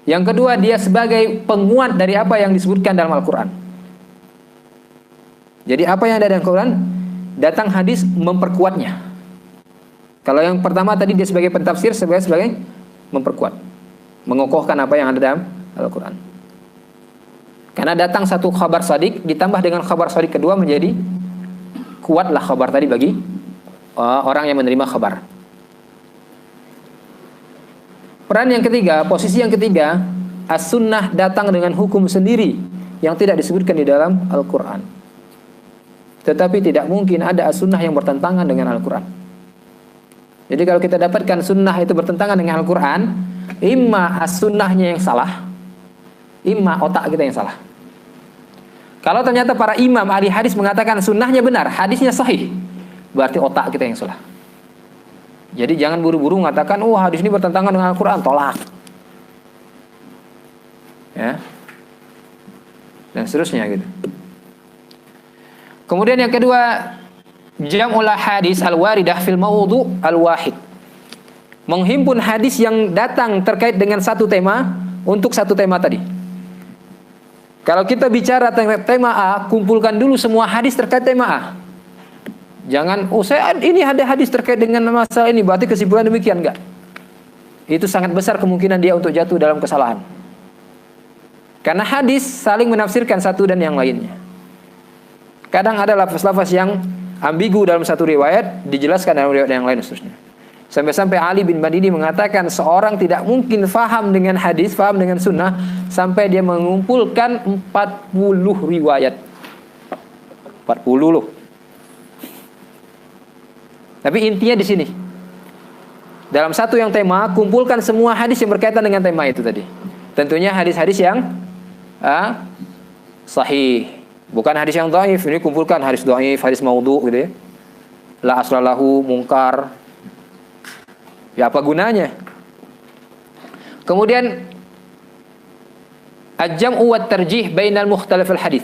Yang kedua, dia sebagai penguat dari apa yang disebutkan dalam Al-Quran. Jadi apa yang ada dalam Al-Quran, datang hadis memperkuatnya. Kalau yang pertama tadi dia sebagai pentafsir, sebagai memperkuat, mengokohkan apa yang ada dalam Al-Quran. Karena datang satu khabar shadiq ditambah dengan khabar shadiq kedua, menjadi kuatlah khabar tadi bagi orang yang menerima khabar. Peran yang ketiga, posisi yang ketiga, as-sunnah datang dengan hukum sendiri yang tidak disebutkan di dalam Al-Quran. Tetapi tidak mungkin ada as-sunnah yang bertentangan dengan Al-Quran. Jadi kalau kita dapatkan sunnah itu bertentangan dengan Al-Quran, imma as-sunnahnya yang salah, imma otak kita yang salah. Kalau ternyata para imam ahli hadis mengatakan sunnahnya benar, hadisnya sahih, berarti otak kita yang salah. Jadi jangan buru-buru mengatakan, oh hadis ini bertentangan dengan Al-Quran, tolak. Ya. Dan seterusnya gitu. Kemudian yang kedua, jam'ul hadis al-waridah fil mawdu' al-wahid. Menghimpun hadis yang datang terkait dengan satu tema untuk satu tema tadi. Kalau kita bicara tentang tema A, kumpulkan dulu semua hadis terkait tema A. Jangan, oh saya ini ada hadis terkait dengan masalah ini, berarti kesimpulan demikian, enggak. Itu sangat besar kemungkinan dia untuk jatuh dalam kesalahan. Karena hadis saling menafsirkan satu dan yang lainnya. Kadang ada lafaz-lafaz yang ambigu dalam satu riwayat, dijelaskan dalam riwayat yang lain seterusnya. Sampai-sampai Ali bin Madini mengatakan seorang tidak mungkin faham dengan hadis, faham dengan sunnah, sampai dia mengumpulkan 40 riwayat. 40 loh. Tapi intinya di sini. Dalam satu yang tema, kumpulkan semua hadis yang berkaitan dengan tema itu tadi. Tentunya hadis-hadis yang sahih. Bukan hadis yang dhaif. Ini kumpulkan hadis dhaif, hadis maudhu gitu ya. La aslalahu, mungkar. Ya apa gunanya? Kemudian al-jam'u wa tarjih bainal mukhtalafil hadis.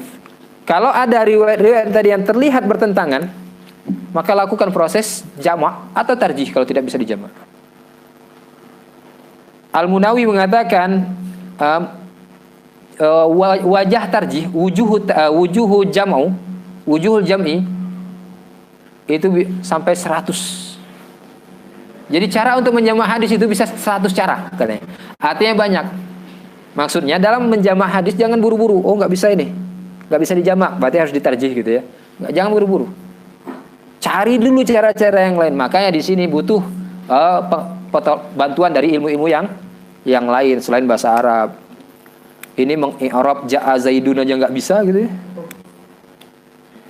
Kalau ada riwayat-riwayat tadi yang terlihat bertentangan, maka lakukan proses jama' atau tarjih kalau tidak bisa dijama'. Al-Munawi mengatakan wajah tarjih, wujuhul jam'i itu sampai 100. Jadi cara untuk menjama' hadis itu bisa 100 cara katanya. Artinya banyak. Maksudnya dalam menjama' hadis jangan buru-buru. Oh nggak bisa ini, nggak bisa dijama', berarti harus ditarjih gitu ya. Jangan buru-buru. Cari dulu cara-cara yang lain. Makanya di sini butuh bantuan dari ilmu-ilmu yang lain selain bahasa Arab. Ini mengi'rab ja'a Zaidun aja nggak bisa gitu ya.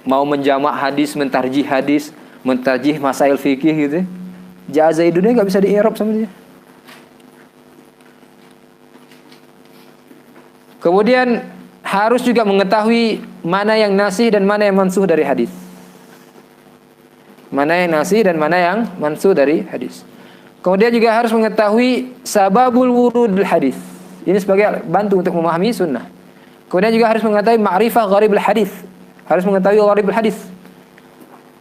Mau menjamak hadis, mentarjih masail fikih gitu ya. Ja'a Zaidunnya nggak bisa di-i'rab sama dia. Kemudian harus juga mengetahui mana yang nasih dan mana yang mansuh dari hadis. Mana yang nasih dan mana yang mansuh dari hadis. Kemudian juga harus mengetahui sababul wurudul hadis. Ini sebagai bantu untuk memahami sunnah. Kemudian juga harus mengetahui ma'rifah gharibul hadis. Harus mengetahui gharibul hadis.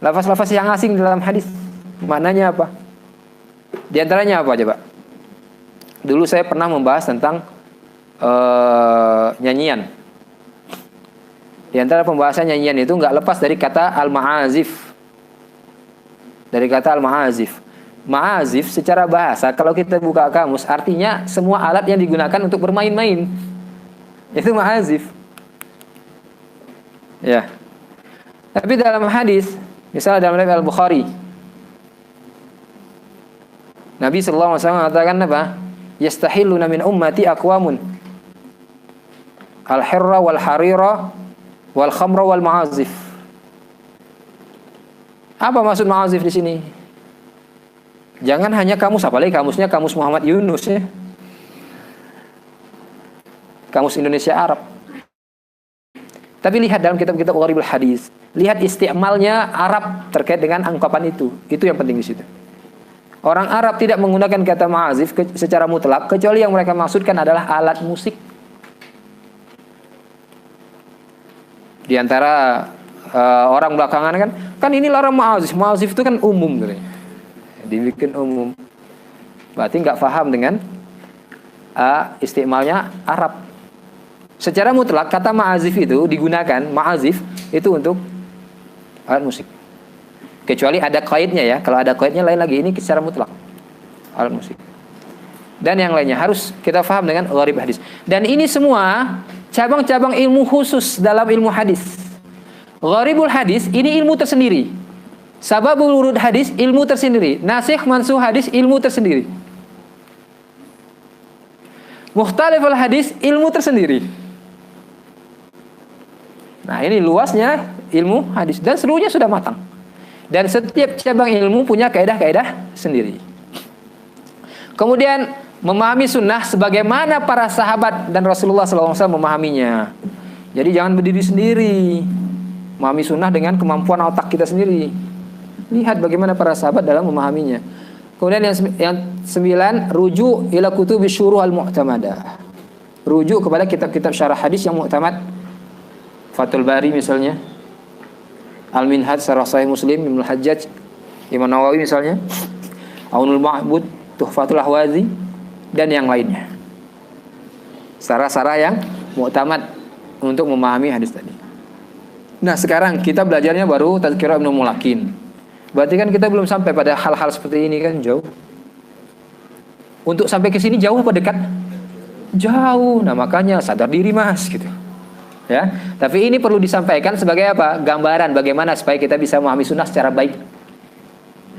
Lafaz-lafaz yang asing dalam hadis. Maknanya apa? Di antaranya apa coba? Dulu saya pernah membahas tentang nyanyian. Di antara pembahasan nyanyian itu nggak lepas dari kata al-ma'azif. Dari kata al-ma'azif. Ma'azif secara bahasa kalau kita buka kamus artinya semua alat yang digunakan untuk bermain-main. Itu ma'azif. Ya. Tapi dalam hadis, misalnya dalam riwayat Al-Bukhari, Nabi sallallahu alaihi wasallam mengatakan apa? Yastahilluna min ummati aqwamun al-hirra wal harira wal khamra wal ma'azif. Apa maksud ma'azif di sini? Jangan hanya kamus, apalagi kamusnya kamus Muhammad Yunus ya. Kamus Indonesia Arab. Tapi lihat dalam kitab-kitab gharibul hadis, lihat isti'malnya Arab terkait dengan ungkapan itu. Itu yang penting di situ. Orang Arab tidak menggunakan kata ma'azif secara mutlak kecuali yang mereka maksudkan adalah alat musik. Di antara orang belakangan kan ini larang ma'azif. Ma'azif itu kan umum gitu. Dibikin umum. Berarti nggak paham dengan istimalnya Arab. Secara mutlak kata ma'azif itu digunakan, ma'azif itu untuk alat musik. Kecuali ada qaidnya ya. Kalau ada qaidnya lain lagi, ini secara mutlak alat musik. Dan yang lainnya harus kita paham dengan gharib hadis. Dan ini semua cabang-cabang ilmu khusus dalam ilmu hadis. Gharibul hadis ini ilmu tersendiri. Sababul wurud hadis ilmu tersendiri. Nasikh mansuh hadis ilmu tersendiri. Mukhtaliful hadis ilmu tersendiri. Nah, ini luasnya ilmu hadis dan seluruhnya sudah matang. Dan setiap cabang ilmu punya kaidah-kaidah sendiri. Kemudian memahami sunnah sebagaimana para sahabat dan Rasulullah SAW memahaminya. Jadi jangan berdiri sendiri. Memahami sunnah dengan kemampuan otak kita sendiri. Lihat bagaimana para sahabat dalam memahaminya. Kemudian yang 9, rujuk ila kutubi syuruh al-mu'tamadah. Rujuk kepada kitab-kitab syarah hadis yang mu'tamad. Fathul Bari misalnya, Al-Minhaj Syarah Sahih Muslim Ibnu Hajjaj, Imam Nawawi misalnya, Aunul Ma'bud, Tuhfatul Ahwazi, dan yang lainnya. Sarah-sarah yang mu'tamad untuk memahami hadis tadi. Nah, sekarang kita belajarnya baru Tazkirah Ibnu Mulakin. Berarti kan kita belum sampai pada hal-hal seperti ini kan, jauh. Untuk sampai ke sini jauh apa dekat? Jauh. Nah, makanya sadar diri Mas gitu. Ya, tapi ini perlu disampaikan sebagai apa? Gambaran bagaimana supaya kita bisa memahami sunnah secara baik.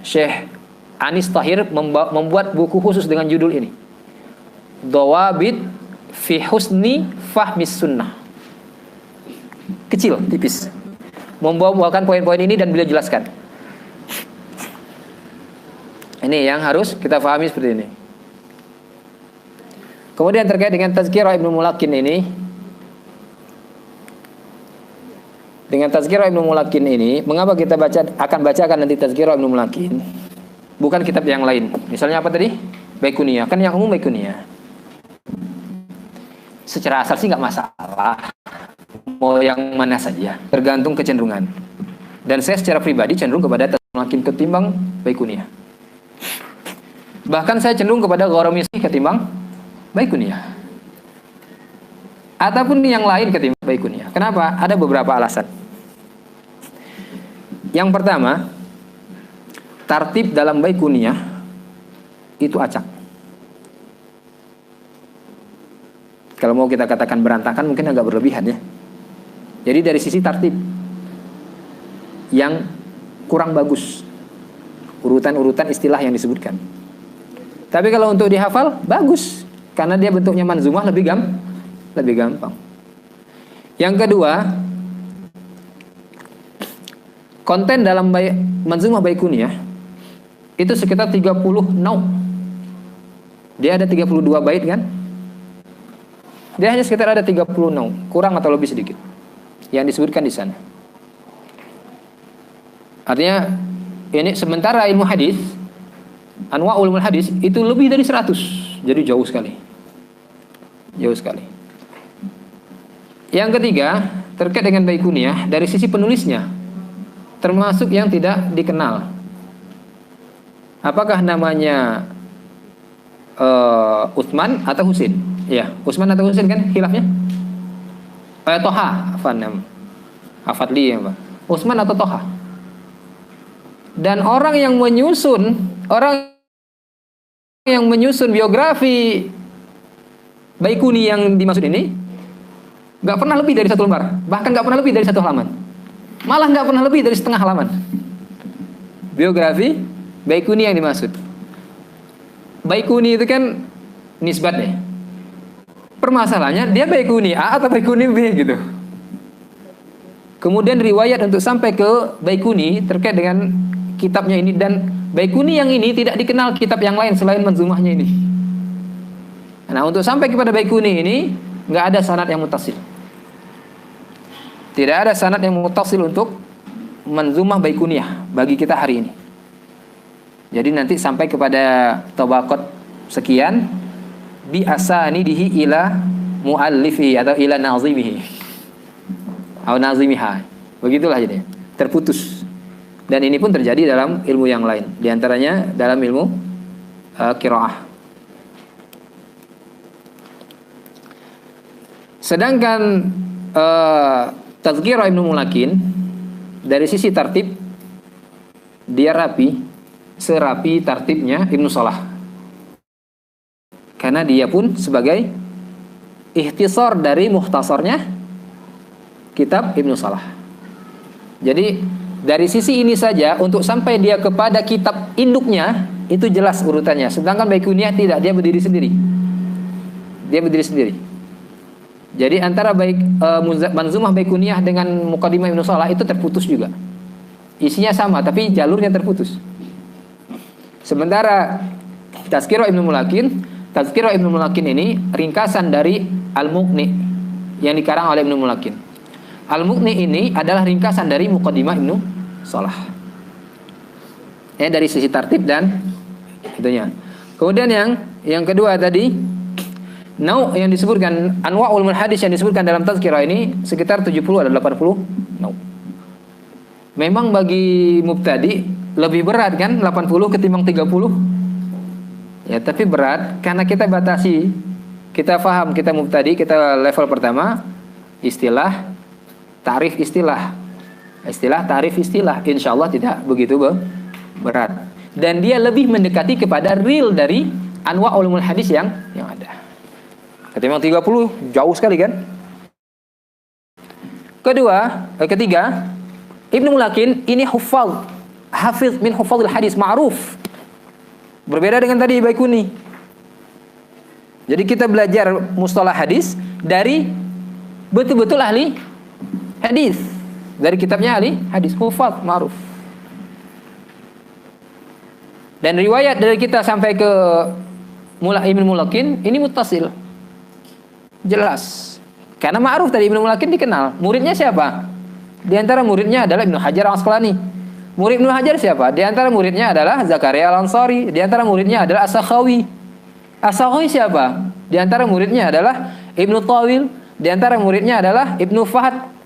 Syekh Anis Tahir membuat buku khusus dengan judul ini. Dawabit fi husni fahmis sunnah. Kecil, tipis. Membawakan poin-poin ini dan beliau jelaskan. Ini yang harus kita pahami seperti ini. Kemudian terkait dengan Tazkirah Ibnu Mulakin ini, dengan Tazkirah Ibnu Mulakin ini, mengapa kita akan bacakan nanti Tazkirah Ibnu Mulakin, bukan kitab yang lain? Misalnya apa tadi? Baikuniyah, kan yang umum Baikuniyah. Secara asal sih nggak masalah, mau yang mana saja, tergantung kecenderungan. Dan saya secara pribadi cenderung kepada Tazkirah Ibnu Mulakin ketimbang Baikuniyah. Bahkan saya cenderung kepada Gharamisih ketimbang Baikuniyah. Ataupun yang lain ketimbang Baikuniyah. Kenapa? Ada beberapa alasan. Yang pertama, tartib dalam Baikuniyah itu acak. Kalau mau kita katakan berantakan mungkin agak berlebihan ya. Jadi dari sisi tartib yang kurang bagus, urutan-urutan istilah yang disebutkan. Tapi kalau untuk dihafal bagus, karena dia bentuknya manzumah lebih gampang. Yang kedua, konten dalam manzumah Baikuniyah itu sekitar 30 naw. Dia ada 32 bait kan? Dia hanya sekitar ada 30 nau, kurang atau lebih sedikit yang disebutkan di sana. Artinya ini sementara ilmu hadis, anwa'ul ilmu hadis itu lebih dari 100. Jadi jauh sekali. Jauh sekali. Yang ketiga, terkait dengan Baiquniyah dari sisi penulisnya, termasuk yang tidak dikenal. Apakah namanya Utsman atau Husin? Ya, Utsman atau Husin kan khilafnya? Toha, Afadli ya, Pak. Utsman atau Toha? Dan orang yang menyusun biografi Baiquni yang dimaksud ini nggak pernah lebih dari 1 lembar, bahkan nggak pernah lebih dari 1 halaman, malah nggak pernah lebih dari setengah halaman. Biografi Baiquni yang dimaksud. Baiquni itu kan nisbat ya. Permasalahannya dia Baiquni A atau Baiquni B gitu. Kemudian riwayat untuk sampai ke Baiquni terkait dengan kitabnya ini, dan Baiquni yang ini tidak dikenal kitab yang lain selain Manzumahnya ini. Nah, untuk sampai kepada Baiquni ini nggak ada sanad yang muttasil. Tidak ada sanad yang muttasil untuk Manzumah Baiquniyah bagi kita hari ini. Jadi nanti sampai kepada tabaqat sekian bi asanidihi ila muallifi atau ila nazimihi atau nazimiha. Begitulah jadi terputus. Dan ini pun terjadi dalam ilmu yang lain, di antaranya dalam ilmu qiraah. Sedangkan Tazkirah Ibnu Mulakin dari sisi tartib dia rapi, serapi tartibnya Ibnu Salah. Karena dia pun sebagai ikhtisar dari mukhtasarnya kitab Ibnu Salah. Jadi dari sisi ini saja untuk sampai dia kepada kitab induknya itu jelas urutannya. Sedangkan Baiquniyah tidak, dia berdiri sendiri. Dia berdiri sendiri. Jadi antara Manzumah Baiquniyah dengan Muqaddimah Ibnu Salah itu terputus juga. Isinya sama tapi jalurnya terputus. Sementara Tazkirah Ibnu Mulakin ini ringkasan dari Al-Mughni yang dikarang oleh Ibnu Mulakin. Al-Mughni ini adalah ringkasan dari Muqaddimah Ibnu Salah. Dari sisi tartib dan itunya. Kemudian yang kedua tadi, nau yang disebutkan, anwa'ul hadis yang disebutkan dalam Tazkirah ini sekitar 70 atau 80 nau. Memang bagi mubtadi lebih berat kan 80 ketimbang 30. Ya, tapi berat karena kita batasi. Kita faham, kita mubtadi, kita level pertama istilah, tarif istilah. Istilah, tarif istilah, insyaallah tidak begitu berat. Dan dia lebih mendekati kepada real dari anwa'ul hadis yang ada. Ketimbang 30 jauh sekali kan? Ketiga, Ibnu Mulakin ini hafiz min hufadhil hadis ma'ruf. Berbeda dengan tadi Baiquni. Jadi kita belajar mustalah hadis dari betul-betul ahli hadis. Dari kitabnya ahli hadis, hufadh ma'ruf. Dan riwayat dari kita sampai ke Ibnu Mulakin ini muttasil. Jelas. Karena ma'ruf tadi Ibnu Mulakin dikenal. Muridnya siapa? Di antara muridnya adalah Ibnu Hajar Al-Asqalani. Murid Ibnu Hajar siapa? Di antara muridnya adalah Zakaria Al-Ansari. Di antara muridnya adalah As-Sakhawi. As-Sakhawi siapa? Di antara muridnya adalah Ibnu Tawil. Di antara muridnya adalah Ibnu Fahd.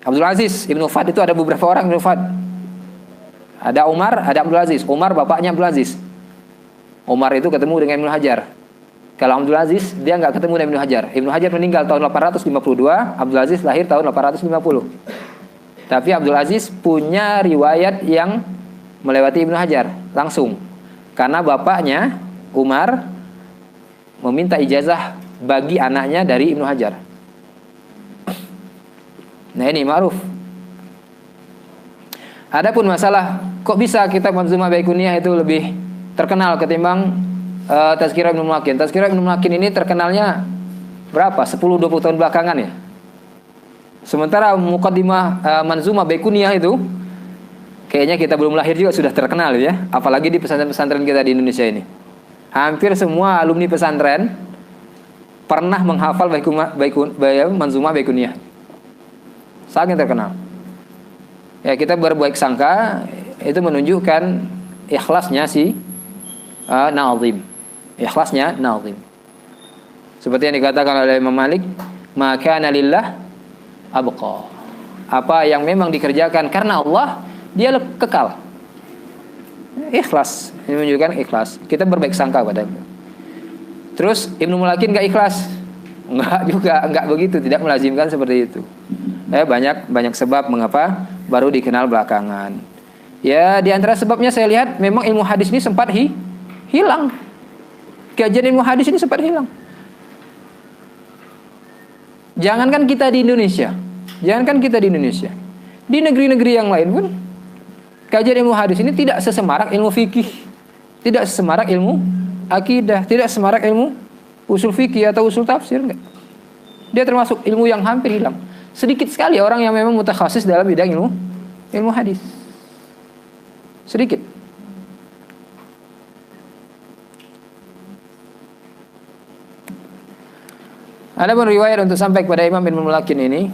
Abdul Aziz. Ibnu Fahd itu ada beberapa orang Ibnu Fahd. Ada Umar, ada Abdul Aziz. Umar bapaknya Abdul Aziz. Umar itu ketemu dengan Ibnu Hajar. Kalau Abdul Aziz dia nggak ketemu dengan Ibnu Hajar. Ibnu Hajar meninggal tahun 852, Abdul Aziz lahir tahun 850. Tapi Abdul Aziz punya riwayat yang melewati Ibnu Hajar langsung. Karena bapaknya Umar meminta ijazah bagi anaknya dari Ibnu Hajar. Nah ini ma'ruf. Adapun masalah kok bisa kitab Manzumah Baiquniyah itu lebih terkenal ketimbang Tazkirah Ibnu Mulakin. Tazkirah Ibnu Mulakin ini terkenalnya berapa? 10-20 tahun belakangan ya. Sementara Muqaddimah Manzumah Baiquniyah itu kayaknya kita belum lahir juga sudah terkenal ya. Apalagi di pesantren-pesantren kita di Indonesia ini. Hampir semua alumni pesantren pernah menghafal Manzumah Baikuniyah. Sangat terkenal. Ya, kita berbaik sangka itu menunjukkan ikhlasnya si Nazim. Ikhlasnya Nazim. Seperti yang dikatakan oleh Imam Malik, maka lillah abqa. Apa yang memang dikerjakan karena Allah, dia kekal. Ikhlas, ini menunjukkan ikhlas. Kita berbaik sangka pada. Terus Ibnu Mulakin enggak ikhlas? Enggak juga, enggak begitu, tidak melazimkan seperti itu. Banyak sebab mengapa baru dikenal belakangan. Ya, di antara sebabnya saya lihat memang ilmu hadis ini sempat hilang. Kajian ilmu hadis ini sempat hilang. Jangankan kita di Indonesia, di negeri-negeri yang lain pun kajian ilmu hadis ini tidak sesemarak ilmu fikih, tidak sesemarak ilmu akidah, tidak sesemarak ilmu usul fikih atau usul tafsir, enggak. Dia termasuk ilmu yang hampir hilang. Sedikit sekali orang yang memang mutakhasis dalam bidang ilmu hadis. Sedikit. Ada pun riwayat untuk sampai kepada Imam Ibnu Mulakin ini.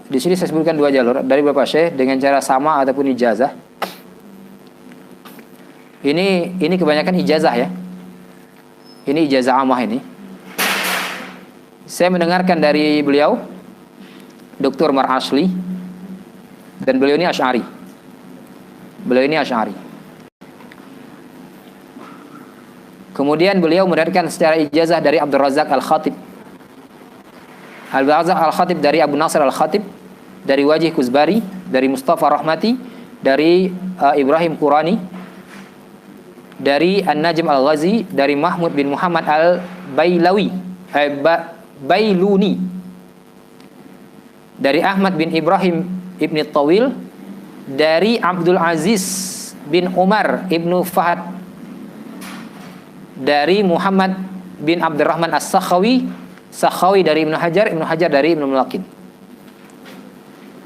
Di sini saya sebutkan 2 jalur dari beberapa syekh dengan cara sama ataupun ijazah. Ini kebanyakan ijazah ya. Ini ijazah amah ini. Saya mendengarkan dari beliau Dr. Mar Asli, dan beliau ini Asy'ari. Kemudian beliau mendapatkan secara ijazah dari Abdul Razak Al-Khatib. Abdul Razak Al-Khatib dari Abu Nasr Al-Khatib, dari Wajih Kuzbari, dari Mustafa Rahmati, dari Ibrahim Qurani, dari An-Najm Al-Ghazi, dari Mahmud bin Muhammad Bailuni, dari Ahmad bin Ibrahim Ibn Tawil, dari Abdul Aziz bin Umar Ibn Fahad, dari Muhammad bin Abdurrahman As-Sakhawi dari Ibnu Hajar dari Ibnu Mulakin.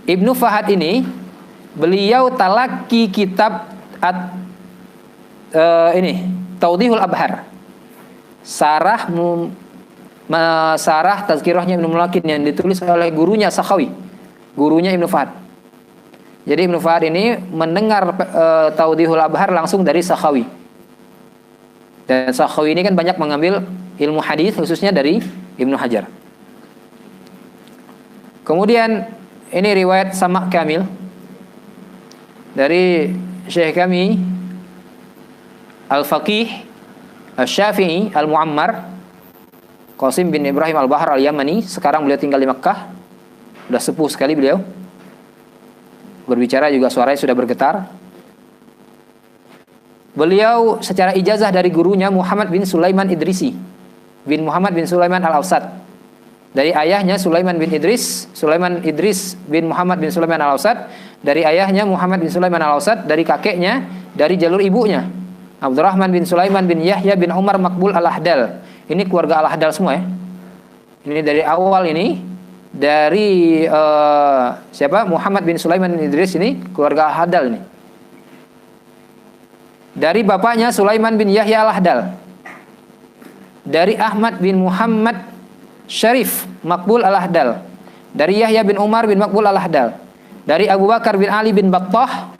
Ibnu Fahad ini beliau talaki kitab Tawdihul Abhar, sarah tazkirahnya Ibnu Mulakin yang ditulis oleh gurunya Sakhawi, gurunya Ibnu Fahad. Jadi Ibnu Fahad ini mendengar Tawdihul Abhar langsung dari Sakhawi. Dan Sakhawi ini kan banyak mengambil ilmu hadis khususnya dari Ibnu Hajar. Kemudian ini riwayat Sama' Kamil dari Syekh kami Al-Faqih Al-Syafi'i Al-Mu'ammar Qasim bin Ibrahim Al-Bahar Al-Yamani. Sekarang beliau tinggal di Makkah. Sudah sepuh sekali beliau. Berbicara juga suaranya sudah bergetar. Beliau secara ijazah dari gurunya Muhammad bin Sulaiman Idrisi bin Muhammad bin Sulaiman Al-Awsat. Dari ayahnya Sulaiman bin Idris bin Muhammad bin Sulaiman Al-Awsat. Dari ayahnya Muhammad bin Sulaiman Al-Awsat. Dari kakeknya, dari jalur ibunya Abdurrahman bin Sulaiman bin Yahya bin Umar Makbul Al-Ahdal. Ini keluarga Al-Ahdal semua ya. Ini dari awal ini, dari Muhammad bin Sulaiman bin Idris ini keluarga Al-Ahdal ini. Dari bapaknya Sulaiman bin Yahya Al-Ahdal. Dari Ahmad bin Muhammad Syarif Makbul Al-Ahdal. Dari Yahya bin Umar bin Makbul Al-Ahdal. Dari Abu Bakar bin Ali bin Battah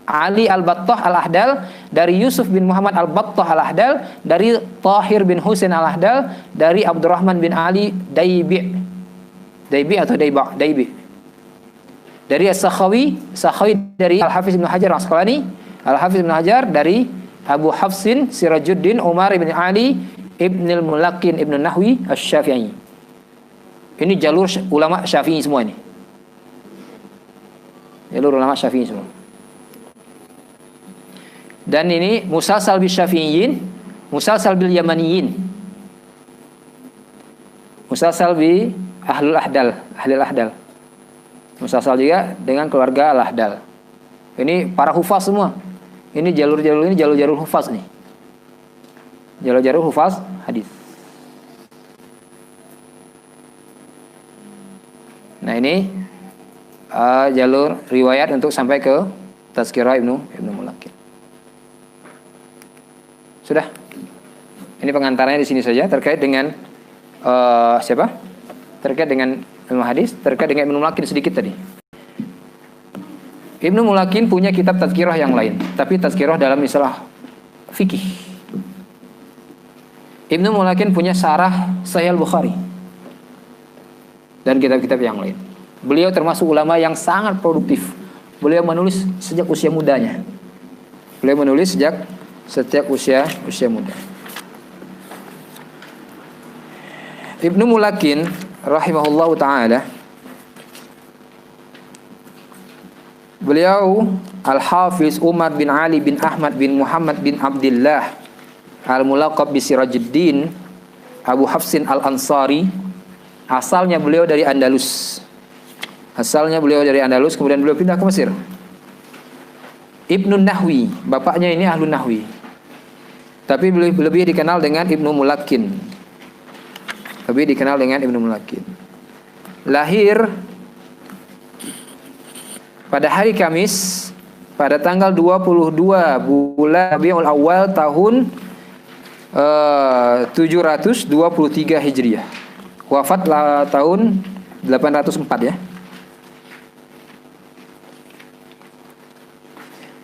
Ali Al-Battah Al-Ahdal. Dari Yusuf bin Muhammad Al-Battah Al-Ahdal. Dari Tahir bin Husain Al-Ahdal. Dari Abdurrahman bin Ali Daibi. Dari As-Sakhawi dari Al-Hafiz Ibnu Hajar Al-Asqalani. Al-Hafiz Ibnu Hajar dari Abu Hafsin Sirajuddin Umar ibn Ali Ibnul Mulakin Ibn Nahwi Asy-Syafi'i. Ini jalur ulama Syafi'i semua ini. Jalur ulama Syafi'i semua. Dan ini musalsal bil Syafi'iyyin, musalsal bil Yamaniyin. Musalsal bi Ahlul Ahdal. Musalsal juga dengan keluarga Al-Ahdal. Ini para hufaz semua. Ini jalur-jalur ini jalur-jalur hufaz nih. Jalur-jalur hufaz hadis. Nah ini jalur riwayat untuk sampai ke Tazkirah Ibnu Mulakin. Sudah? Ini pengantaranya di sini saja terkait dengan siapa? Terkait dengan ilmu hadis, terkait dengan Ibnu Mulakin sedikit tadi. Ibnu Mulakin punya kitab tazkirah yang lain, tapi tazkirah dalam istilah fikih. Ibnu Mulakin punya syarah Sahih Al-Bukhari dan kitab-kitab yang lain. Beliau termasuk ulama yang sangat produktif. Beliau menulis sejak usia mudanya. Beliau menulis sejak usia muda. Ibnu Mulakin rahimahullahu taala, beliau Al-Hafiz Umar bin Ali bin Ahmad bin Muhammad bin Abdullah Al-Mulaqab bi Sirajuddin Abu Hafsin Al-Ansari. Asalnya beliau dari Andalus. Kemudian beliau pindah ke Mesir. Ibnu Nahwi, bapaknya ini ahlu Nahwi, tapi lebih dikenal dengan Ibnu Mulakin. Lahir pada hari Kamis pada tanggal 22 bulan Rabiul Awal tahun 723 Hijriah. Wafat tahun 804 ya.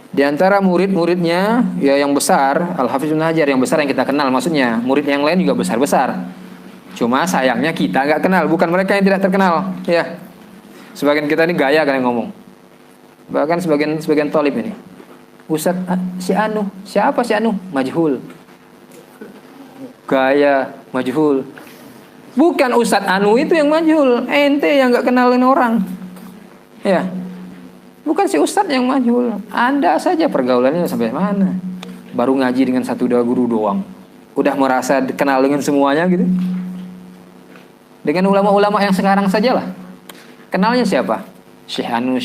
Di antara murid-muridnya ya yang besar, Al-Hafiz Ibnu Hajar yang besar yang kita kenal, maksudnya murid yang lain juga besar-besar. Cuma sayangnya kita nggak kenal, bukan mereka yang tidak terkenal. Ya, sebagian kita ini gaya kalian ngomong. Bahkan sebagian tolib ini, Ustadz si Anu, siapa si Anu? Majhul. Gaya majhul. Bukan Ustadz Anu itu yang majhul, ente yang nggak kenalin orang. Ya, bukan si Ustadz yang majhul. Anda saja pergaulannya sampai mana? Baru ngaji dengan 1-2 guru doang, udah merasa kenal dengan semuanya gitu. Dengan ulama-ulama yang sekarang sajalah, kenalnya siapa? Syekh Anu.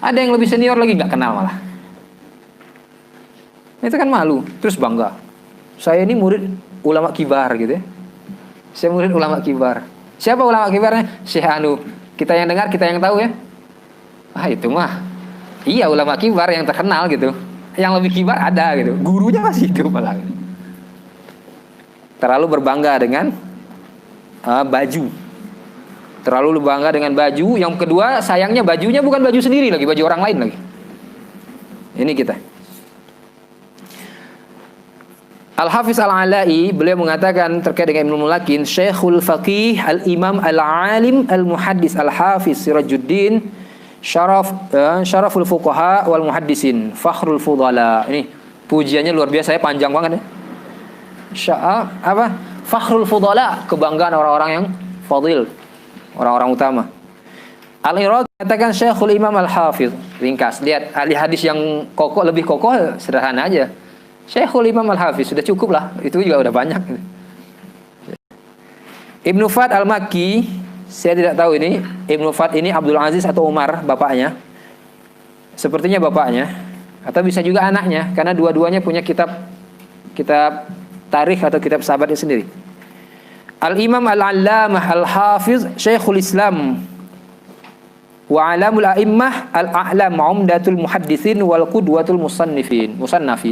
Ada yang lebih senior lagi nggak kenal malah. Itu kan malu. Terus bangga, saya ini murid ulama kibar gitu ya. Saya murid ulama kibar. Siapa ulama kibarnya? Syekh Anu. Kita yang dengar, kita yang tahu ya. Itu mah iya ulama kibar yang terkenal gitu. Yang lebih kibar ada gitu. Gurunya masih hidup malah. Terlalu berbangga dengan baju. Terlalu bangga dengan baju. Yang kedua, sayangnya bajunya bukan baju sendiri lagi, baju orang lain lagi. Ini kita. Al-Hafiz Al-Ala'i beliau mengatakan terkait dengan Ibnu Mulakin, Syekhul Faqih Al-Imam Al-Alim Al-Muhaddis Al-Hafiz Sirajuddin Syaraful Fuqaha wal Muhaddisin Fakhrul Fudala. Ini pujiannya luar biasa ya, panjang banget ya. Fakhrul Fudala, kebanggaan orang-orang yang fadil, orang-orang utama. Al-Iraqi katakan Syekhul Imam Al-Hafiz. Ringkas, lihat ahli hadis yang kokoh, lebih kokoh sederhana aja. Syekhul Imam Al-Hafiz, sudah cukup lah, itu juga udah banyak. Ibnu Fad Al-Makki, saya tidak tahu ini Ibnu Fad ini Abdul Aziz atau Umar bapaknya. Sepertinya bapaknya, atau bisa juga anaknya, karena dua-duanya punya kitab tarikh atau kitab sahabatnya sendiri. Al-Imam Al-Allamah Al-Hafiz Syekhul Islam wa alamul a'immah al-a'lam umdatul muhaddithin wal qudwatul musannifin. Musannaf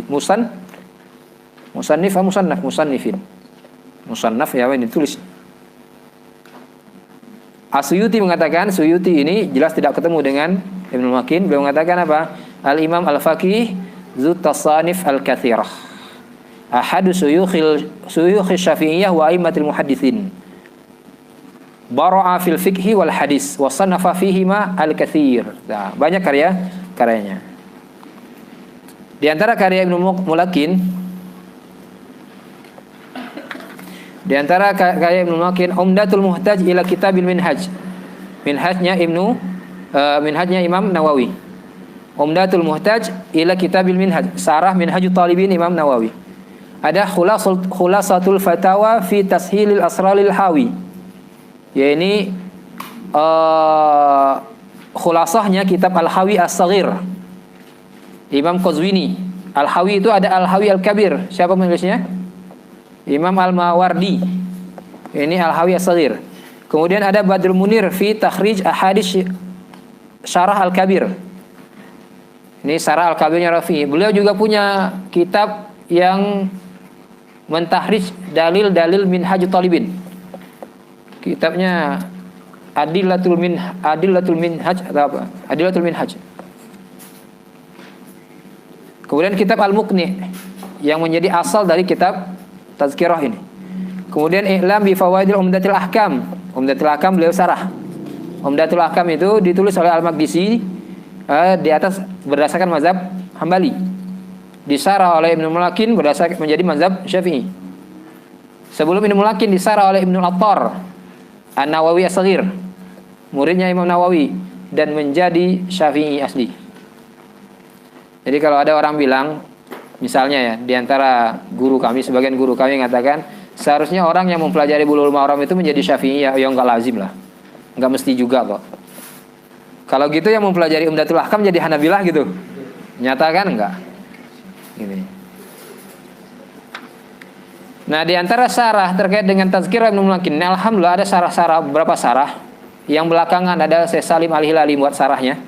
ya, ini tulis. As-Suyuti mengatakan, Suyuti ini jelas tidak ketemu dengan Ibnu Mulakin. Beliau mengatakan apa? Al-Imam Al-Faqih Zut Tasanif Al-Kathirah, ahadu suyukh Syafi'iyah wa a'immatil muhaddithin. Bara'a fil fiqhi wal hadis wa sannafa fihima al-katsir. Nah, banyak karyanya. Di antara karya Ibnu Mulakin, Umdatul Muhtaj ila Kitabil Minhaj. Minhajnya Imam Nawawi. Umdatul Muhtaj ila Kitabil Minhaj, Sarah Minhajut Talibin Imam Nawawi. Ada Khulasatul Fatawa fi Tashilil Asraril Hawi. Ya ini khulasahnya kitab Al-Hawi As-Saghir Imam Qazwini. Al-Hawi itu ada Al-Hawi Al-Kabir. Siapa penulisnya? Imam Al-Mawardi. Ini Al-Hawi As-Saghir. Kemudian ada Badrul Munir fi Takhrij Ahadits Syarah Al-Kabir. Ini Syarah Al-Kabirnya Rafi. Beliau juga punya kitab yang Mentahrij dalil-dalil Minhaj Talibin. Kitabnya Adillatul Minhaj atau apa? Adillatul Minhaj. Kemudian kitab Al-Muqni yang menjadi asal dari kitab Tazkirah ini. Kemudian I'lam bi Fawaidil Umdatil Ahkam. Umdatil Ahkam beliau sarah. Umdatul Ahkam itu ditulis oleh Al-Maqdisi di atas berdasarkan mazhab Hambali. Disarah oleh Ibnu Mulakin berdasarkan menjadi mazhab Syafi'i. Sebelum Ibnu Mulakin disarah oleh Ibnu Attar An-Nawawi As-Saghir, muridnya Imam Nawawi, dan menjadi Syafi'i asli. Jadi kalau ada orang bilang, misalnya ya, di antara guru kami, sebagian guru kami mengatakan seharusnya orang yang mempelajari Bulughul Maram itu menjadi Syafi'i, ya enggak lazim lah. Enggak mesti juga kok. Kalau gitu yang mempelajari Umdatul Ahkam jadi Hanabilah gitu. Nyata kan enggak? Gini. Nah, di antara sarah terkait dengan Tazkirah Ibnu Mulakin, alhamdulillah ada sarah-sarah, beberapa sarah. Yang belakangan ada Syekh Salim Al-Hilali buat sarahnya.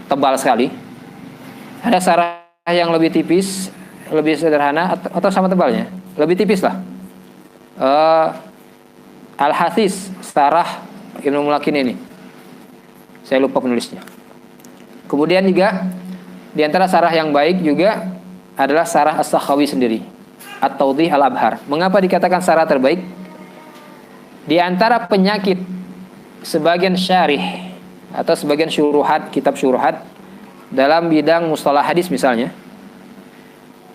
Tebal sekali. Ada sarah yang lebih tipis, lebih sederhana atau sama tebalnya. Lebih tipis lah. Al-Hafiz sarah Ibnu Mulakin ini. Saya lupa penulisnya. Kemudian juga di antara sarah yang baik juga adalah sarah As-Sakhawi sendiri. At-Tawdih Al-Abhar. Mengapa dikatakan sarah terbaik? Di antara penyakit sebagian syarih atau sebagian syuruhat, kitab syuruhat dalam bidang mustalah hadis misalnya,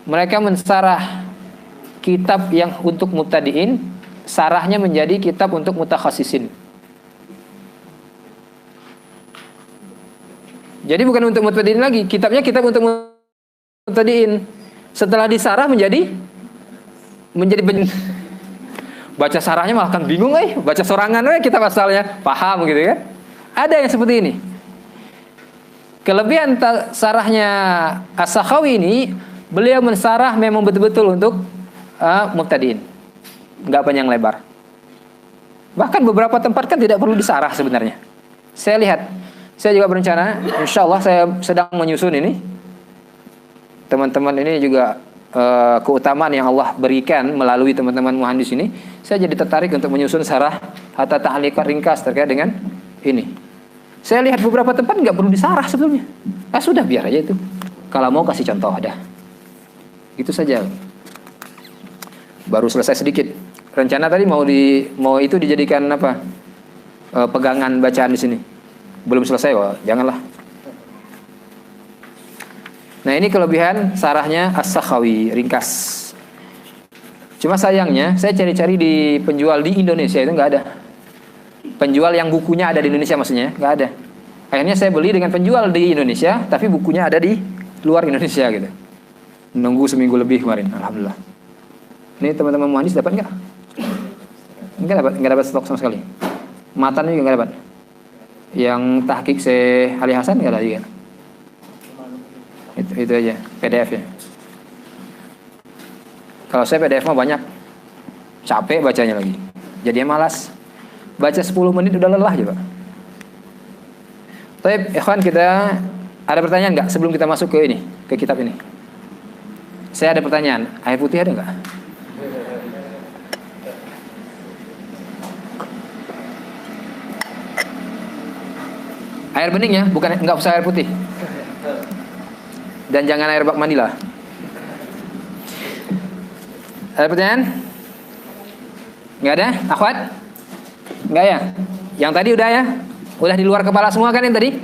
mereka mensarah kitab yang untuk mubtadi'in, sarahnya menjadi kitab untuk mutakhasisin. Jadi bukan untuk mubtadi'in lagi, kitabnya kitab untuk mubtadi'in. Setelah disarah menjadi baca sarahnya malah kan bingung, baca sorangan kitab asalnya paham gitu kan. Ada yang seperti ini. Kelebihan sarahnya As-Sakhawi ini, beliau mensarah memang betul-betul untuk mubtadiin, nggak panjang lebar. Bahkan beberapa tempat kan tidak perlu disarah sebenarnya. Saya lihat, saya juga berencana, insya Allah saya sedang menyusun ini. Teman-teman ini juga keutamaan yang Allah berikan melalui teman-teman muhandis ini. Saya jadi tertarik untuk menyusun sarah hatta ta'liqat ringkas terkait dengan ini. Saya lihat beberapa tempat nggak perlu disarah sebetulnya. Sudah biar aja itu. Kalau mau kasih contoh ada. Itu saja. Baru selesai sedikit. Rencana tadi mau itu dijadikan apa? Pegangan bacaan di sini. Belum selesai, janganlah. Nah, ini kelebihan sarahnya As-Sakhawi, ringkas. Cuma sayangnya saya cari-cari di penjual di Indonesia itu nggak ada. Penjual yang bukunya ada di Indonesia maksudnya nggak ada. Akhirnya saya beli dengan penjual di Indonesia, tapi bukunya ada di luar Indonesia gitu. Nunggu seminggu lebih kemarin, alhamdulillah. Ini teman-teman muhandis dapat nggak? Nggak dapat stok sama sekali. Matan juga nggak dapat. Yang tahqiq Syekh Ali Hasan nggak ada juga. Itu aja PDF ya. Kalau saya PDF mah banyak, capek bacanya lagi, jadinya malas. Baca 10 menit udah lelah juga. Tapi ikhwan, kita ada pertanyaan nggak sebelum kita masuk ke ini, ke kitab ini? Saya ada pertanyaan, air putih ada nggak? Air bening ya, bukan, nggak usah air putih. Dan jangan air bak mandi lah. Ada pertanyaan? Nggak ada? Akhwat? Nggak ya? Yang tadi udah ya? Udah di luar kepala semua kan yang tadi?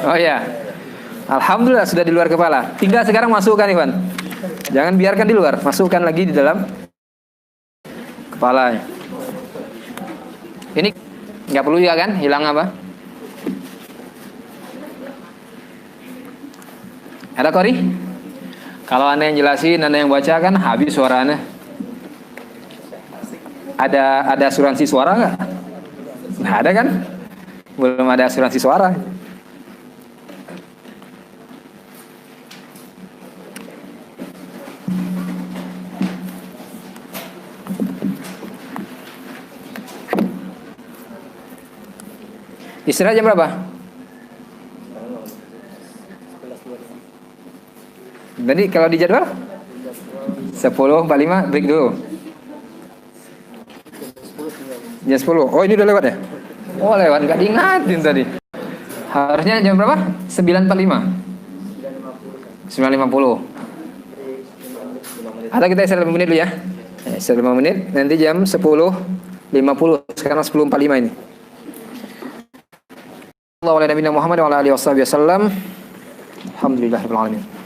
Oh ya. Alhamdulillah sudah di luar kepala. Tinggal sekarang masukkan, Iwan. Jangan biarkan di luar, masukkan lagi di dalam kepala. Ini nggak perlu juga kan? Hilang apa? Ada Kori? Kalau Anda yang jelasin, Anda yang baca kan habis suara Anda. Ada asuransi suara nggak? Nggak ada kan? Belum ada asuransi suara. Istirahat jam berapa? Jadi kalau di jadwal 10.45 break dulu. Jam 10. Oh, ini udah lewat ya? Oh, lewat, nggak diingatin tadi. Harusnya jam berapa? 9.45. 9.50. Atau kita istirahat 5 menit dulu ya. Istirahat 5 menit, nanti jam 10.50. Sekarang 10.45 ini. Alhamdulillah Muhammad wa ala alihi wasallam. Alhamdulillahirabbil alamin.